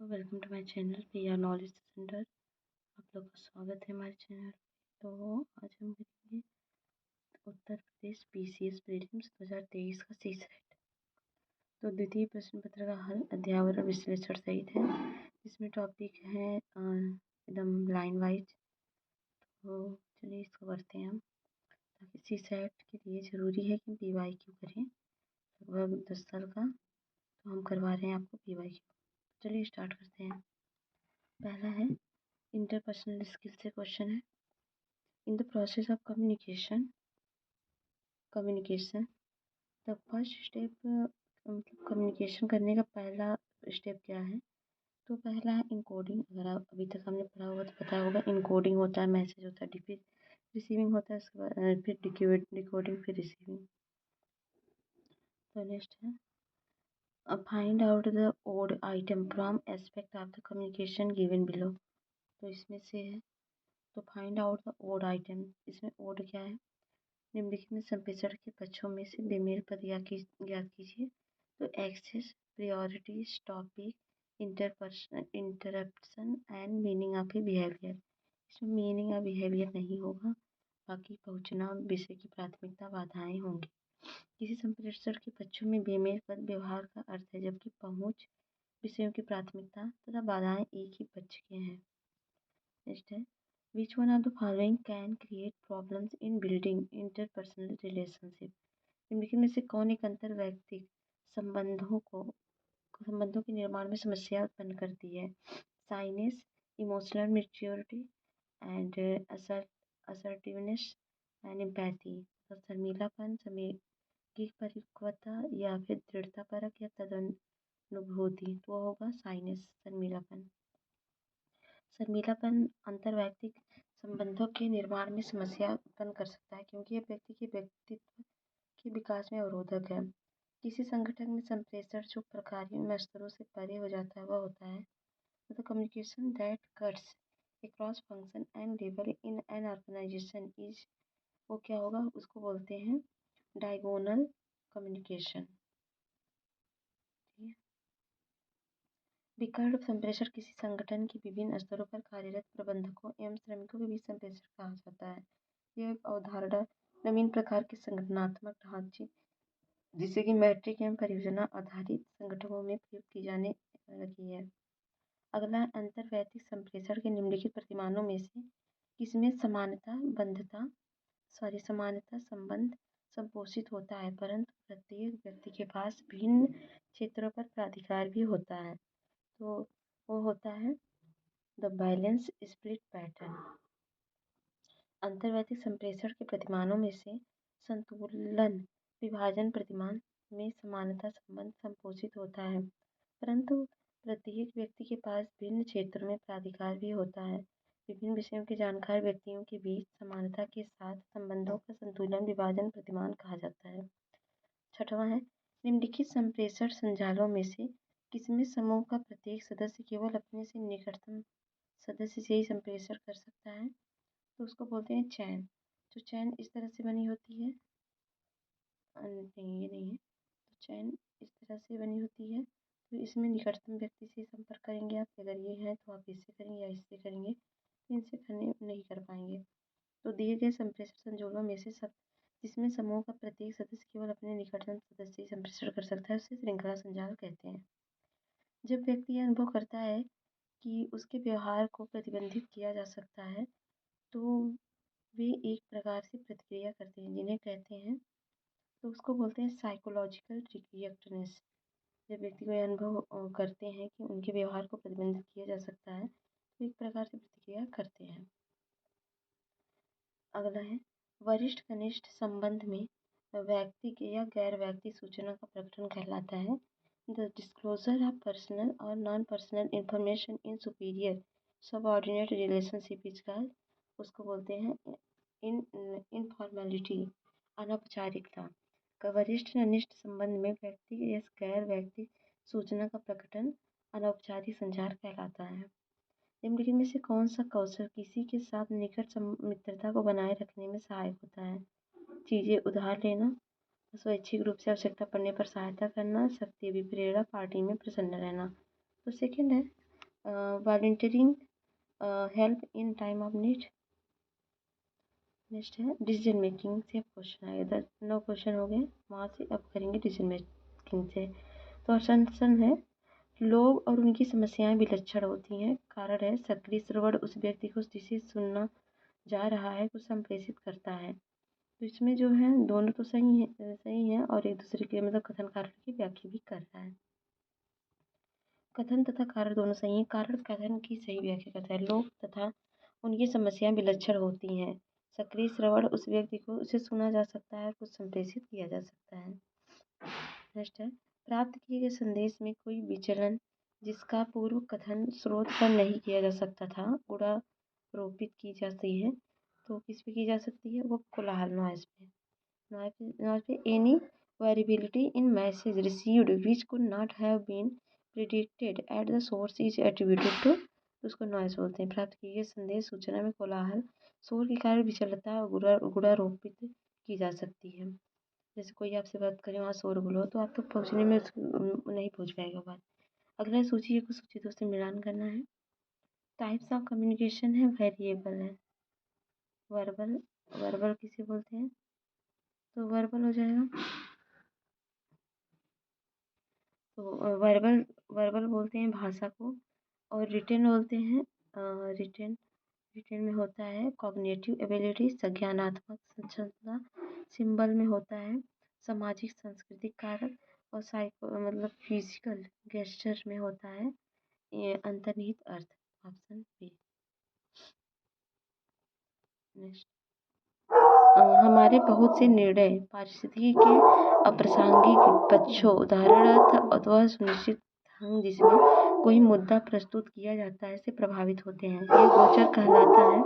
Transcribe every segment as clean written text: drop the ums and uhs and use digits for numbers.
Welcome to my channel PR knowledge centre. आप लोग का स्वागत है हमारे चैनल। तो आज हम करेंगे उत्तर प्रदेश PCS प्रीलिम्स 2023 का सी सेट। तो द्वितीय प्रश्न पत्र का हल अध्यावरण विश्लेषण सहित है। इसमें टॉपिक है एकदम लाइन वाइज। तो चलिए इसको करते हैं हम, ताकि सी सेट के लिए ज़रूरी है कि PYQ करें लगभग 10 साल का। तो हम करवा रहे हैं आपको PYQ। चलिए स्टार्ट करते हैं। पहला है इंटरपर्सनल स्किल से क्वेश्चन है। In the process of communication the first step, मतलब कम्युनिकेशन करने का पहला स्टेप क्या है? तो पहला है इनकोडिंग। अगर आप अभी तक हमने पढ़ा होगा तो पता होगा, इनकोडिंग होता है, मैसेज होता है, फिर रिसीविंग होता है, उसके बाद फिर डिकोडिंग, फिर रिसीविंग। तो नेक्स्ट है find out the odd item from aspect of the communication given below. तो इसमें से है, तो find out the odd item. इसमें ओड क्या है? निम्नलिखित में संप्रेषण के पक्षों में से बेमेल पद ज्ञात कीजिए। तो access, priority, topic, interruption and meaning of a behaviour. इसमें मीनिंग ऑफ बिहेवियर नहीं होगा, बाकी पहुंचना, विषय की प्राथमिकता, बाधाएं होंगी। किसी संप्रेषण के पक्षों में बेमेल पद व्यवहार का अर्थ है, जबकि पहुंच, विषयों की प्राथमिकता तथा बाधाएं एक ही पक्ष के हैं। नेक्स्ट है Which one of the following can create problems in building interpersonal relationship? निम्नलिखित में से कौन एक अंतर वैयक्तिक संबंधों के निर्माण में समस्या उत्पन्न करती है? Shyness, emotional maturity and assertiveness and empathy. तो शर्मीलापन, सामयिक परिपक्वता या फिर दृढ़तापरक या तदनुभूति। तो वो होगा साइनेस, शर्मीलापन। शर्मीलापन अंतर्वैयक्तिक संबंधों के निर्माण में समस्या उत्पन्न कर सकता है, क्योंकि यह व्यक्ति के व्यक्तित्व के विकास में अवरोधक है। किसी संगठन में संप्रेषण जो प्रकारों स्तरों से परे हो जाता है वह होता है the communication that cuts across function and level in an organisation is. वो क्या होगा? उसको बोलते हैं डायगोनल कम्युनिकेशन। विकर्ण संप्रेषण किसी संगठन के विभिन्न स्तरों पर कार्यरत प्रबंधकों एवं श्रमिकों के बीच संप्रेषण कहा जाता है। यह एक अवधारणा नवीन प्रकार के संगठनात्मक ढांचे, जिसे कि मैट्रिक एवं परियोजना आधारित संगठनों में प्रयोग की जाने लगी है। अगला अंतर्वैयक्तिक संप्रेषण के निम्नलिखित प्रतिमानों में से किसमें समानता संबंध संपोषित होता है, परंतु प्रत्येक व्यक्ति के पास भिन्न क्षेत्रों पर प्राधिकार भी होता है? तो वो होता है द बैलेंस स्प्लिट पैटर्न। अंतर्वैयक्तिक संप्रेषण के प्रतिमानों में से संतुलन विभाजन प्रतिमान में समानता संबंध संपोषित होता है, परंतु प्रत्येक व्यक्ति के पास भिन्न क्षेत्रों में प्राधिकार भी होता है। विभिन्न विषयों के जानकार व्यक्तियों के बीच समानता के साथ संबंधों का संतुलन विभाजन प्रतिमान कहा जाता है। छठवां है निम्नलिखित संप्रेषण संजालों में से किसमें समूह का प्रत्येक सदस्य केवल अपने से निकटतम सदस्य से ही संप्रेषण कर सकता है? तो उसको बोलते हैं चैन। जो चैन इस तरह से बनी होती है, नहीं ये नहीं है, तो चैन इस तरह से बनी होती है। तो इसमें निकटतम व्यक्ति से संपर्क करेंगे आप, अगर ये है तो आप इससे करेंगे या इससे करेंगे, तो इनसे करने नहीं कर पाएंगे। तो दिए गए संप्रेषण संजोलों में से सब जिसमें समूह का प्रत्येक सदस्य केवल अपने निकटतम सदस्य ही संप्रेषण कर सकता है, उसे श्रृंखला संजाल कहते हैं। जब व्यक्ति यह अनुभव करता है कि उसके व्यवहार को प्रतिबंधित किया जा सकता है, तो वे एक प्रकार से प्रतिक्रिया करते हैं, जिन्हें कहते हैं, तो उसको बोलते हैं साइकोलॉजिकल रिएक्टनेस। जब व्यक्ति को यह अनुभव करते हैं कि उनके व्यवहार को प्रतिबंधित किया जा सकता है, तो एक प्रकार से प्रतिक्रिया करते हैं। अगला है वरिष्ठ कनिष्ठ संबंध में वैयक्तिक या गैर वैयक्तिक सूचना का प्रकटन कहलाता है। द डिस्क्लोजर ऑफ पर्सनल और non personal information in superior subordinate relationship is called. उसको बोलते हैं इनफॉर्मेलिटी, अनौपचारिकता। वरिष्ठ कनिष्ठ संबंध में व्यक्ति या गैर वैयक्तिक सूचना का प्रकटन अनौपचारिक संचार कहलाता है। निम्नलिखित में से कौन सा कौशल किसी के साथ निकट मित्रता को बनाए रखने में सहायक होता है? चीज़ें उधार लेना, स्वैच्छिक रूप से आवश्यकता पड़ने पर सहायता करना, शक्ति अभिप्रेरणा, पार्टी में प्रसन्न रहना। तो सेकंड है volunteering help in time of need. Next है डिसीजन मेकिंग से क्वेश्चन आएगा। 9 क्वेश्चन हो गए, वहाँ से अब करेंगे डिसीजन मेकिंग से। तो असम्पशन है लोग और उनकी समस्याएं विलक्षण होती हैं। कारण है सक्रिय श्रवण उस व्यक्ति को जिसे सुनना जा रहा है को संप्रेषित करता है। तो इसमें जो है दोनों तो सही है और एक दूसरे के मतलब कथन कारण की व्याख्या भी कर रहा है। कथन तथा कारण दोनों सही है। कारण कथन की सही व्याख्या करता है। लोग तथा उनकी समस्याएं विलक्षण होती हैं। सक्रिय श्रवण उस व्यक्ति को उसे सुना जा सकता है, कुछ संप्रेषित किया जा सकता है। नेक्स्ट है प्राप्त किए गए संदेश में कोई विचलन जिसका पूर्व कथन स्रोत पर नहीं किया जा सकता था गुणारोपित की जाती है। तो किस पे की जा सकती है? वो कोलाहल नॉइज पे। नॉइज पे any variability in message received which could not have been predicted at the source is attributed to, उसको नॉइज बोलते हैं। प्राप्त किए गए संदेश सूचना में कोलाहल शोर के कारण विचलता और गुणारोपित की जा सकती है। जैसे कोई आपसे बात करे वहाँ शोरगुल हो तो आप तो पहुँचने में नहीं पहुँच पाएगा बात। अगला सूची को सूची 2 से मिलान करना है। टाइप्स ऑफ कम्युनिकेशन है, वेरिएबल है। वर्बल वर्बल किसे बोलते हैं? तो वर्बल हो जाएगा। तो वर्बल वर्बल बोलते हैं भाषा को, और रिटेन बोलते हैं रिटेन रिटेन में होता है कॉग्निटिव एबिलिटी संज्ञानात्मक क्षमता। सिंबल में होता है सामाजिक सांस्कृतिक कारक, और साइको मतलब फिजिकल गेस्चर में होता है ये अंतर्निहित अर्थ। Option B. नेक्स्ट हमारे बहुत से निर्णय पारिस्थितिकी के अप्रासंगिक पक्षों उदाहरणार्थ अथवा सुनिश्चित ढंग जिसमें कोई मुद्दा प्रस्तुत किया जाता है से प्रभावित होते हैं। ये गोचर कहलाता है।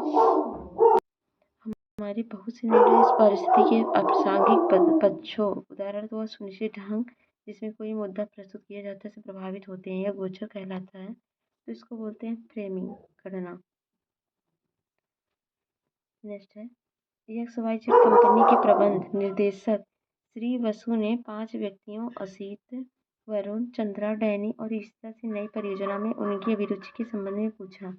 हमारे बहुत से निर्णय इस परिस्थिति के अप्रासंगिक पक्षों उदाहरण अथवा सुनिश्चित ढंग जिसमें कोई मुद्दा प्रस्तुत किया जाता है से प्रभावित होते हैं। यह गोचर कहलाता है। तो इसको बोलते हैं फ्रेमिंग करना। नेक्स्ट है XYZ कंपनी के प्रबंध निर्देशक श्री वसु ने 5 व्यक्तियों असित, वरुण, चंद्रा, डैनी और ईशिता से नई परियोजना में उनकी अभिरुचि के संबंध में पूछा।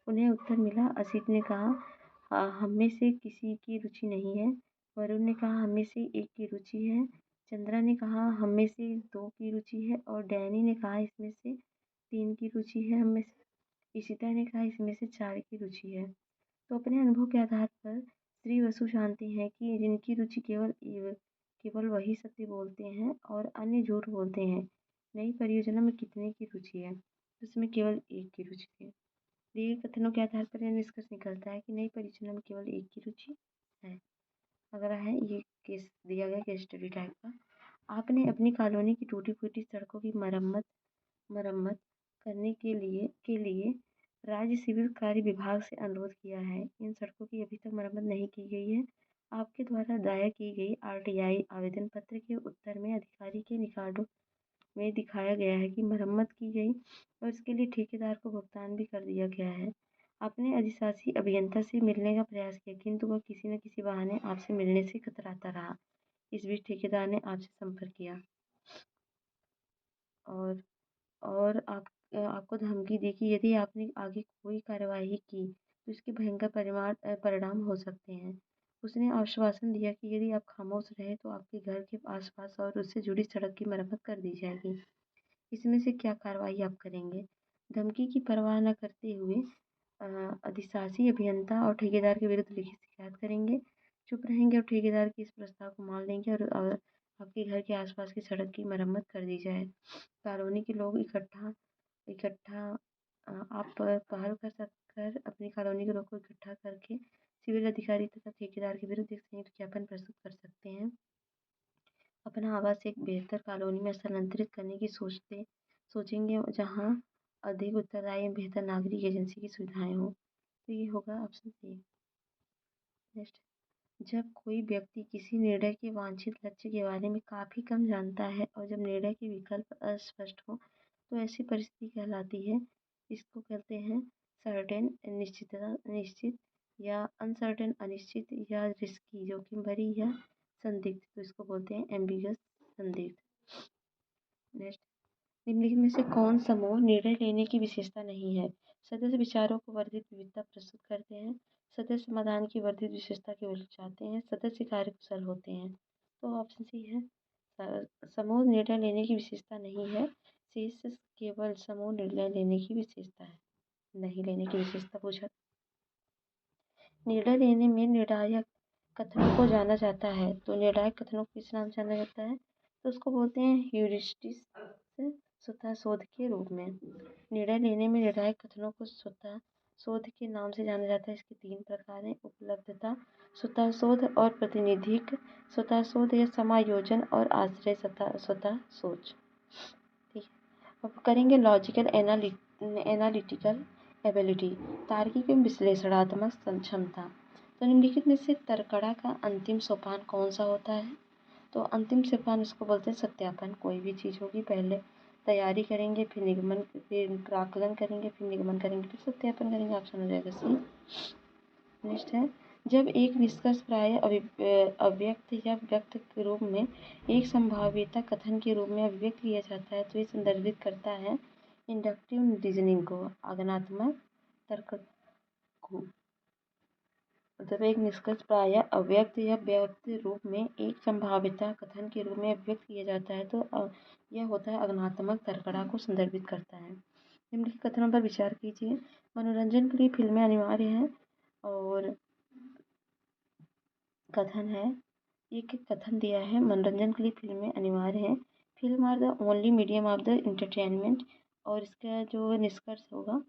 उन्हें उत्तर मिला। असित ने कहा हम में से किसी की रुचि नहीं है। वरुण ने कहा हम में से एक की रुचि है। चंद्रा ने कहा हम में से 2 की रुचि है, और डैनी ने कहा इसमें से 3 की रुचि है। हम में से ईशिता ने कहा इसमें से 4 की रुचि है। तो अपने अनुभव के आधार पर श्री वसु जानती हैं कि जिनकी रुचि केवल वही सत्य बोलते हैं और अन्य झूठ बोलते हैं। नई परियोजना में कितने की रुचि है? तो इसमें केवल 1 की रुचि है। दिए गए कथनों के आधार पर यह निष्कर्ष निकलता है कि नई परियोजना में केवल 1 की रुचि है। अगला है ये केस दिया गया केस स्टडी टाइप का। आपने अपनी कॉलोनी की टूटी फूटी सड़कों की मरम्मत करने के लिए राज्य सिविल कार्य विभाग से अनुरोध किया है। इन सड़कों की अभी तक मरम्मत नहीं की गई है। आपके द्वारा दायर की गई RTI आवेदन पत्र के उत्तर में अधिकारी के रिकॉर्डों में दिखाया गया है कि मरम्मत की गई और इसके लिए ठेकेदार को भुगतान भी कर दिया गया है। आपने अधिशासी अभियंता से मिलने का प्रयास किया, किंतु वह किसी न किसी बहाने आपसे मिलने से कतराता रहा। इस बीच ठेकेदार ने आपसे संपर्क किया और आपको धमकी दी कि यदि आपने आगे कोई कार्यवाही की तो इसके भयंकर परिणाम हो सकते हैं। उसने आश्वासन दिया कि यदि आप खामोश रहे तो आपके घर के आसपास और उससे जुड़ी सड़क की मरम्मत कर दी जाएगी। इसमें से क्या कार्रवाई आप करेंगे? धमकी की परवाह न करते हुए अधिशासी अभियंता और ठेकेदार के विरुद्ध लिखित शिकायत करेंगे, चुप रहेंगे और ठेकेदार के इस प्रस्ताव को मान लेंगे और आपके घर के आसपास की सड़क की मरम्मत कर दी जाए। कॉलोनी के लोग इकट्ठा इकट्ठा आप पहल कर अपनी कॉलोनी के लोग को इकट्ठा करके सिविल अधिकारी तथा ठेकेदार के विरुद्ध एक संयुक्त ज्ञापन प्रस्तुत कर सकते हैं। अपना आवास एक बेहतर कॉलोनी में स्थानांतरित करने की सोचेंगे जहां अधिक उत्तरदायी एवं बेहतर नागरिक एजेंसी की सुविधाएं हों। तो ये होगा ऑप्शन सी। नेक्स्ट, जब कोई व्यक्ति किसी निर्णय के वांछित लक्ष्य के बारे में काफ़ी कम जानता है और जब निर्णय के विकल्प अस्पष्ट हो तो ऐसी परिस्थिति कहलाती है। इसको कहते हैं सर्टेन निश्चित, या अनसर्टेन अनिश्चित, या रिस्की जोखिम भरी, या संदिग्ध। तो इसको बोलते हैं एम्बिगस संदिग्ध। नेक्स्ट, निम्नलिखित में से कौन समूह निर्णय लेने की विशेषता नहीं है? सदस्य विचारों को वर्धित विविधता प्रस्तुत करते हैं। सदस्य समाधान की वर्धित विशेषता की ओर जाते हैं। सदस्य कार्यकुशल होते हैं। तो ऑप्शन सी है। समूह निर्णय लेने की विशेषता नहीं है, शेष केवल समूह निर्णय लेने की विशेषता है, नहीं लेने की विशेषता पूछा। निर्णय लेने में निर्णायक कथनों को जाना जाता है, तो निर्णायक कथनों को किस नाम से जाना जाता है? तो उसको बोलते हैं ह्यूरिस्टिक्स, स्वतः शोध के रूप में। निर्णय लेने में निर्णायक कथनों को स्वतः शोध के नाम से जाना जाता है। इसके 3 प्रकार हैं: उपलब्धता स्वतः शोध और प्रातिनिधिक स्वतः शोध या समायोजन और आश्रय स्वतः सोच। ठीक है, अब करेंगे लॉजिकल एनालिटिकल एबिलिटी, तार्किक एवं विश्लेषणात्मक क्षमता। तो निम्नलिखित में से तर्कड़ा का अंतिम सोपान कौन सा होता है? तो अंतिम सोपान इसको बोलते हैं सत्यापन। कोई भी चीज़ होगी, पहले तैयारी करेंगे, फिर निगमन, फिर प्राकलन करेंगे, फिर निगमन करेंगे, फिर सत्यापन करेंगे। ऑप्शन हो जाएगा सी। नेक्स्ट है, जब एक निष्कर्ष प्राय अव्यक्त या व्यक्त के रूप में एक संभाव्यता कथन के रूप में अभिव्यक्त किया जाता है, तो ये संदर्भित करता है इंडक्टिव रीजनिंग को, आगमनात्मक तर्क को। जब एक निष्कर्ष प्राय अव्यक्त या व्यक्त रूप में एक संभाव्यता कथन के रूप में अभिव्यक्त किया जाता है, तो यह होता है आगमनात्मक तर्कड़ा को संदर्भित करता है। निम्नलिखित कथनों पर विचार कीजिए। मनोरंजन के लिए फिल्में अनिवार्य हैं, और कथन है, एक कथन दिया है, मनोरंजन के लिए फिल्में अनिवार्य हैं। Film are the only medium of the entertainment, और इसका जो निष्कर्ष होगा,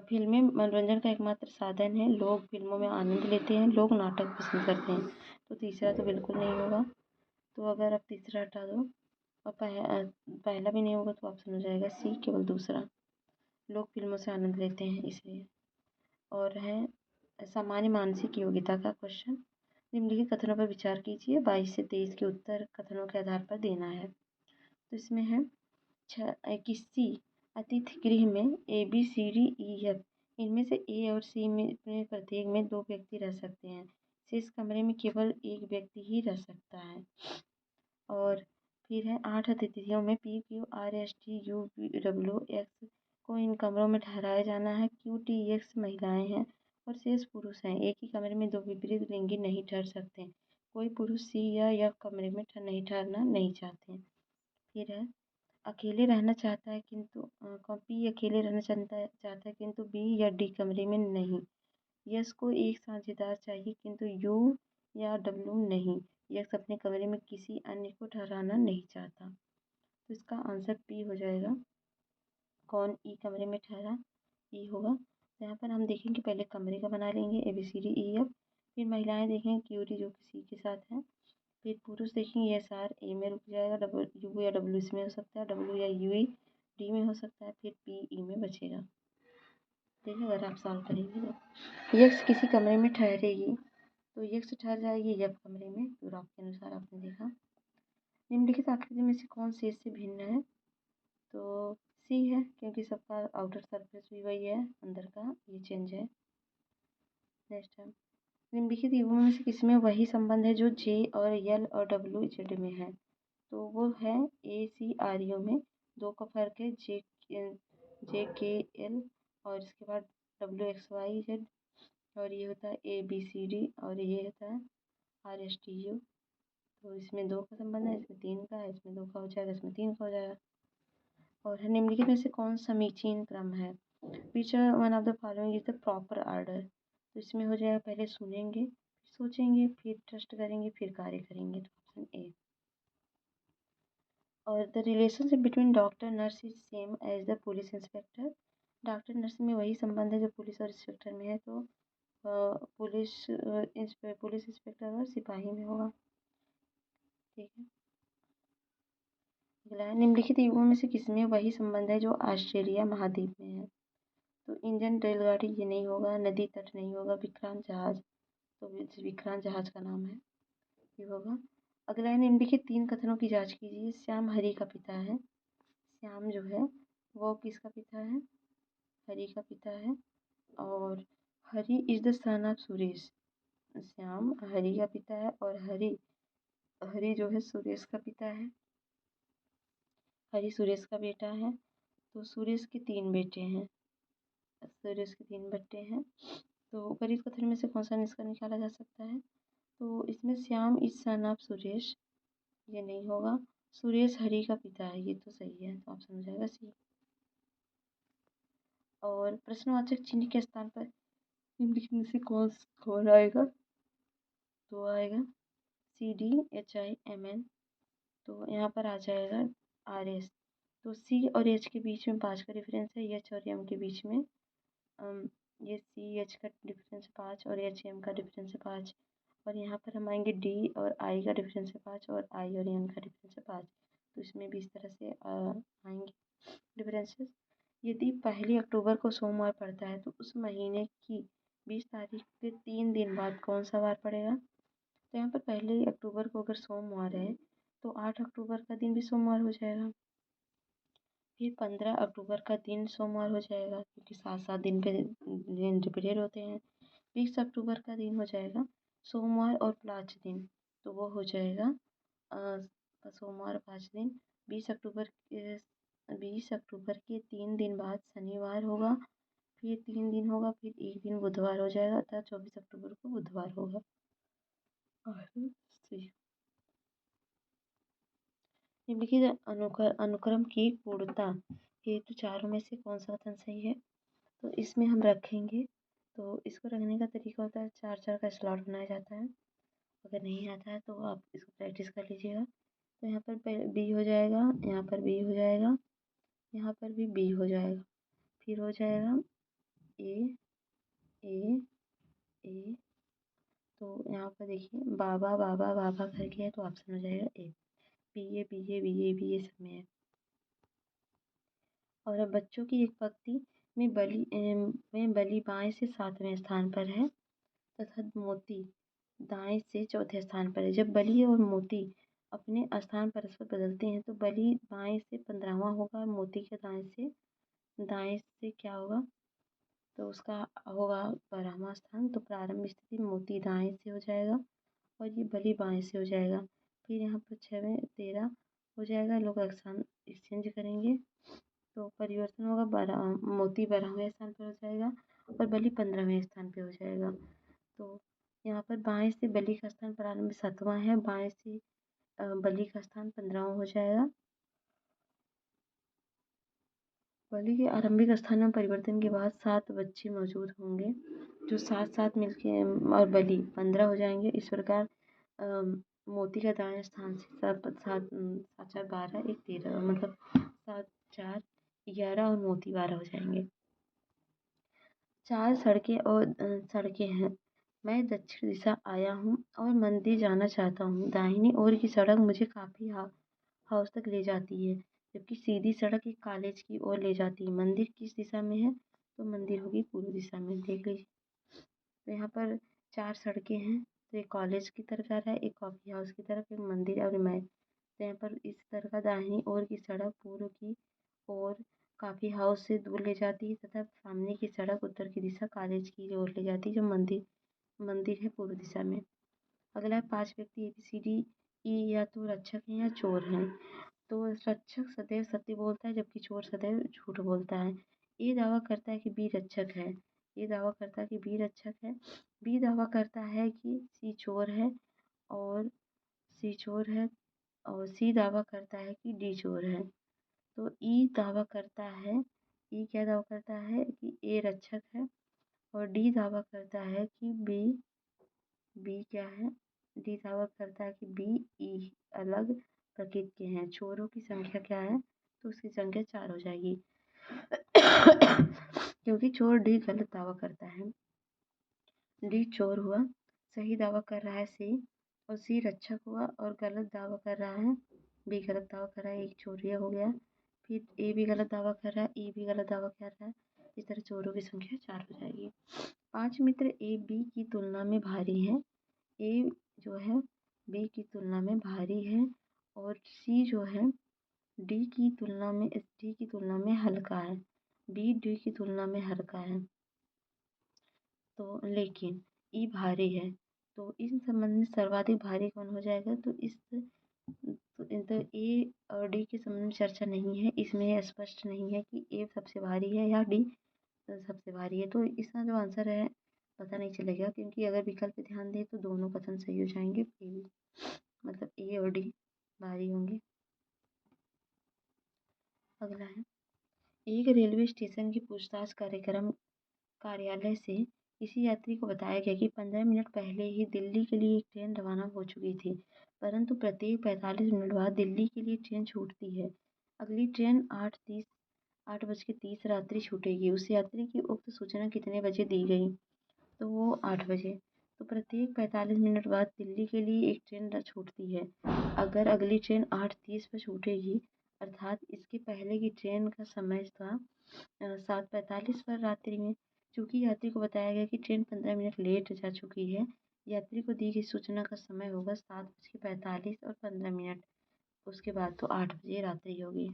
फिल्में मनोरंजन का एकमात्र साधन है। लोग फिल्मों में आनंद लेते हैं, लोग नाटक पसंद करते हैं। तो तीसरा तो बिल्कुल नहीं होगा। तो अगर आप तीसरा हटा दो और पहला भी नहीं होगा, तो ऑप्शन हो जाएगा सी, केवल दूसरा। लोग फिल्मों से आनंद लेते हैं इसलिए। और है सामान्य मानसिक योग्यता का क्वेश्चन। निम्नलिखित कथनों पर विचार कीजिए, 22 से 23 के उत्तर कथनों के आधार पर देना है। तो इसमें है, किसी अतिथि गृह में ABCDEF, इनमें से ए और सी में प्रत्येक में 2 व्यक्ति रह सकते हैं। शेष कमरे में केवल एक व्यक्ति ही रह सकता है। और फिर है, 8 अतिथियों में PQRSTUVWX को इन कमरों में ठहराया जाना है। QTX महिलाएं हैं और शेष पुरुष हैं। एक ही कमरे में 2 विपरीत लिंगी नहीं ठहर सकते। कोई पुरुष C या F कमरे में ठहरना नहीं चाहते। फिर है, अकेले रहना चाहता है किंतु P अकेले रहना चाहता है किंतु B या D कमरे में नहीं। यस को एक साझेदार चाहिए किंतु U या W नहीं। यक्स अपने कमरे में किसी अन्य को ठहराना नहीं चाहता। तो इसका आंसर P हो जाएगा। कौन ई कमरे में ठहरा? ई होगा। तो यहाँ पर हम देखेंगे, पहले कमरे का बना लेंगे ABCDEF, फिर महिलाएं देखेंगे QD जो कि C के साथ है, फिर पुरुष देखेंगे SR A में रुक जाएगा, U या W इसमें हो सकता है, W या UE D में हो सकता है, फिर P E में बचेगा। देखिए, अगर आप सॉल्व करेंगे तो यक्स किसी कमरे में ठहरेगी, तो यक्स ठहर जाएगी F कमरे में, तो आपके अनुसार आपने देखा। निम्नलिखित आकृति में से कौन शेष से भिन्न है? तो सी है, क्योंकि सबका आउटर सरफेस भी वही है, अंदर का ये चेंज है। नेक्स्ट है, निम्नलिखित युग्मों में से किसमें वही संबंध है जो J और L और WZ में है? तो वो है ACRU में 2 का फर्क है, JKL और इसके बाद WXYZ, और ये होता है ABCD और ये होता है RSTU। तो इसमें 2 का संबंध है, इसमें 3 का है, इसमें 2 का हो जाएगा, इसमें 3 का हो जाएगा। और निम्नलिखित में से कौन समीचीन क्रम है? Which one of the following is the proper order? तो इसमें हो जाएगा, पहले सुनेंगे, फिर सोचेंगे, फिर ट्रस्ट करेंगे, फिर कार्य करेंगे। तो ऑप्शन ए। और the relationship between doctor nurse is same as the police inspector. Doctor nurse में वही संबंध है जो पुलिस और इंस्पेक्टर में है, तो पुलिस इंस्पेक्टर और सिपाही में होगा। ठीक है, अगला है, निम्नलिखित युगों में से किसमें वही संबंध है जो ऑस्ट्रेलिया महाद्वीप में है? तो इंजन रेलगाड़ी ये नहीं होगा, नदी तट नहीं होगा, विक्रांत जहाज, तो विक्रांत जहाज का नाम है, ये होगा। अगला है, निम्नलिखित 3 कथनों की जांच कीजिए। श्याम हरि का पिता है। श्याम जो है वो किसका पिता है? हरि का पिता है। और Hari is the son of Suresh. Shyam Hari का पिता है और हरि जो है सुरेश का पिता है। हरी सुरेश का बेटा है, तो सुरेश के 3 बेटे हैं। सुरेश के 3 बेटे हैं, तो उपरोक्त कथन में से कौन सा निष्कर्ष निकाला जा सकता है? तो इसमें Shyam is son of Suresh, ये नहीं होगा। सुरेश हरि का पिता है, ये तो सही है, तो ऑप्शन हो जाएगा सी। और प्रश्नवाचक चिन्ह के स्थान पर निम्नलिखित में से कौन आएगा? तो आएगा CDHIMN, तो यहाँ पर आ जाएगा RS। तो C और H के बीच में 5 का डिफरेंस है, H और M के बीच में ये CH का डिफरेंस 5 और HM का डिफरेंस है 5। और यहाँ पर हम आएंगे D और I का डिफरेंस है 5 और I और N का डिफरेंस है 5। तो इसमें भी इस तरह से आएंगे डिफरेंसेस। यदि 1 अक्टूबर को सोमवार पड़ता है तो उस महीने की 20 तारीख के 3 दिन बाद कौन सा वार पड़ेगा? तो यहाँ पर 1 अक्टूबर को अगर सोमवार है तो 8 अक्टूबर का दिन भी सोमवार हो जाएगा। फिर 15 अक्टूबर का दिन सोमवार हो जाएगा, क्योंकि 7-7 दिन पे दिन रिपीटेड होते हैं। 20 अक्टूबर का दिन हो जाएगा सोमवार और 5 दिन, तो वो हो जाएगा सोमवार 5 दिन। 20 अक्टूबर के 3 दिन बाद शनिवार होगा, फिर 3 दिन होगा, फिर एक दिन बुधवार हो जाएगा, अर्थात 24 अक्टूबर को बुधवार होगा। और निम्नलिखित अनुक्रम की पूर्णता हेतु चारों में से कौन सा कथन सही है? तो इसमें हम रखेंगे, तो इसको रखने का तरीका होता है 4-4 का स्लॉट बनाया जाता है। अगर नहीं आता है तो आप इसको प्रैक्टिस कर लीजिएगा। तो यहाँ पर बी हो जाएगा, यहाँ पर बी हो जाएगा, यहाँ पर भी बी हो जाएगा, फिर हो जाएगा ए ए ए। तो यहाँ पर देखिए बाबा बाबा बाबा करके है, तो ऑप्शन हो जाएगा A. B A B A B A B A सब में है। और अब बच्चों की एक पंक्ति में बलि बाएं से 7वें स्थान पर है तथा मोती दाएं से चौथे स्थान पर है। जब बलि और मोती अपने स्थान परस्पर बदलते हैं तो बलि बाएं से 15वां होगा, मोती के दाएं से क्या होगा? तो उसका होगा 12वां स्थान। तो प्रारंभ स्थिति मोती दाएं से हो जाएगा और ये बलि बाएं से हो जाएगा। फिर यहाँ पर 6वें 13 हो जाएगा, लोग एक्सचेंज करेंगे, तो परिवर्तन होगा, मोती 12वें स्थान पर हो जाएगा और बलि 15वें स्थान पे हो जाएगा। तो यहाँ पर बाएं से बलि का स्थान प्रारंभ 7वां है, बाएं से बलि का स्थान 15वां हो जाएगा। बलि के आरंभिक स्थान में परिवर्तन के बाद 7 बच्चे मौजूद होंगे, जो साथ साथ मिलके और बलि 15 हो जाएंगे। इस प्रकार मोती का दाएं स्थान से 7-4 12 1 13, मतलब 7-4 11 और मोती 12 हो जाएंगे। 4 सड़कें हैं। मैं दक्षिण दिशा आया हूँ और मंदिर जाना चाहता हूँ। दाहिनी ओर की सड़क मुझे काफी हाउस तक ले जाती है, जबकि सीधी सड़क एक कॉलेज की ओर ले जाती है। मंदिर किस दिशा में है? तो मंदिर होगी पूर्व दिशा में, देख लीजिए। तो यहाँ पर 4 सड़कें हैं, तो एक कॉलेज की तरफ जा रहा है, एक कॉफी हाउस की तरफ, एक मंदिर और मैं। तो यहाँ पर इस तरह का दाहिनी ओर की सड़क पूर्व की ओर कॉफी हाउस से दूर ले जाती है तथा सामने की सड़क उत्तर की दिशा कॉलेज की ओर ले जाती है, जो मंदिर है पूर्व दिशा में। अगला है 5 व्यक्ति ABCDE या तो रक्षक हैं या चोर हैं। तो रक्षक सदैव सत्य बोलता है, जबकि चोर सदैव झूठ बोलता है। ए दावा करता है कि बी रक्षक है। ए दावा करता है कि बी रक्षक है। बी दावा करता है कि सी चोर है और सी चोर है। और सी दावा करता है कि डी चोर है। तो ई दावा करता है, ई क्या दावा करता है कि ए रक्षक है, और डी दावा करता है कि बी क्या है? डी दावा करता है कि बी ई अलग प्रकृति के हैं। चोरों की संख्या क्या है? तो उसकी संख्या 4 हो जाएगी। क्योंकि चोर डी गलत दावा करता है। डी चोर हुआ, सही दावा कर रहा है सी, और सी रक्षक हुआ और गलत दावा कर रहा है बी, गलत दावा कर रहा है, एक चोरिया हो गया। फिर ए भी गलत दावा कर रहा है, ई भी गलत दावा कर रहा है। इस तरह चोरों की संख्या 4 हो जाएगी। 5 मित्र ए बी की तुलना में भारी हैं। ए जो है बी की तुलना में भारी है और सी जो है डी की तुलना में हल्का है। बी डी की तुलना में हल्का है, तो लेकिन ई भारी है। तो इस संबंध में सर्वाधिक भारी कौन हो जाएगा? तो इस तो ए और डी के संबंध में चर्चा नहीं है, इसमें स्पष्ट नहीं है कि ए सबसे भारी है या डी सबसे भारी है। तो इसका जो आंसर है पता नहीं चलेगा, क्योंकि अगर विकल्प पे ध्यान दें तो दोनों कथन सही हो जाएंगे। ए बी मतलब ए और डी भारी होंगे। अगला है, एक रेलवे स्टेशन की पूछताछ कार्यक्रम कार्यालय से किसी यात्री को बताया गया कि 15 मिनट पहले ही दिल्ली के लिए एक ट्रेन रवाना हो चुकी थी, परंतु प्रत्येक 45 मिनट बाद दिल्ली के लिए ट्रेन छूटती है। अगली ट्रेन 8:30 रात्रि छूटेगी। उस यात्री की उक्त सूचना कितने बजे दी गई? तो वो 8 बजे। तो प्रत्येक 45 मिनट बाद दिल्ली के लिए एक ट्रेन छूटती है। अगर अगली ट्रेन 8:30 पर छूटेगी, अर्थात इसके पहले की ट्रेन का समय था 7:45 पर रात्रि में। चूंकि यात्री को बताया गया कि ट्रेन 15 मिनट लेट जा चुकी है, यात्री को दी गई सूचना का समय होगा 7:45 और 15 मिनट। उसके बाद तो 8 बजे रात्रि होगी।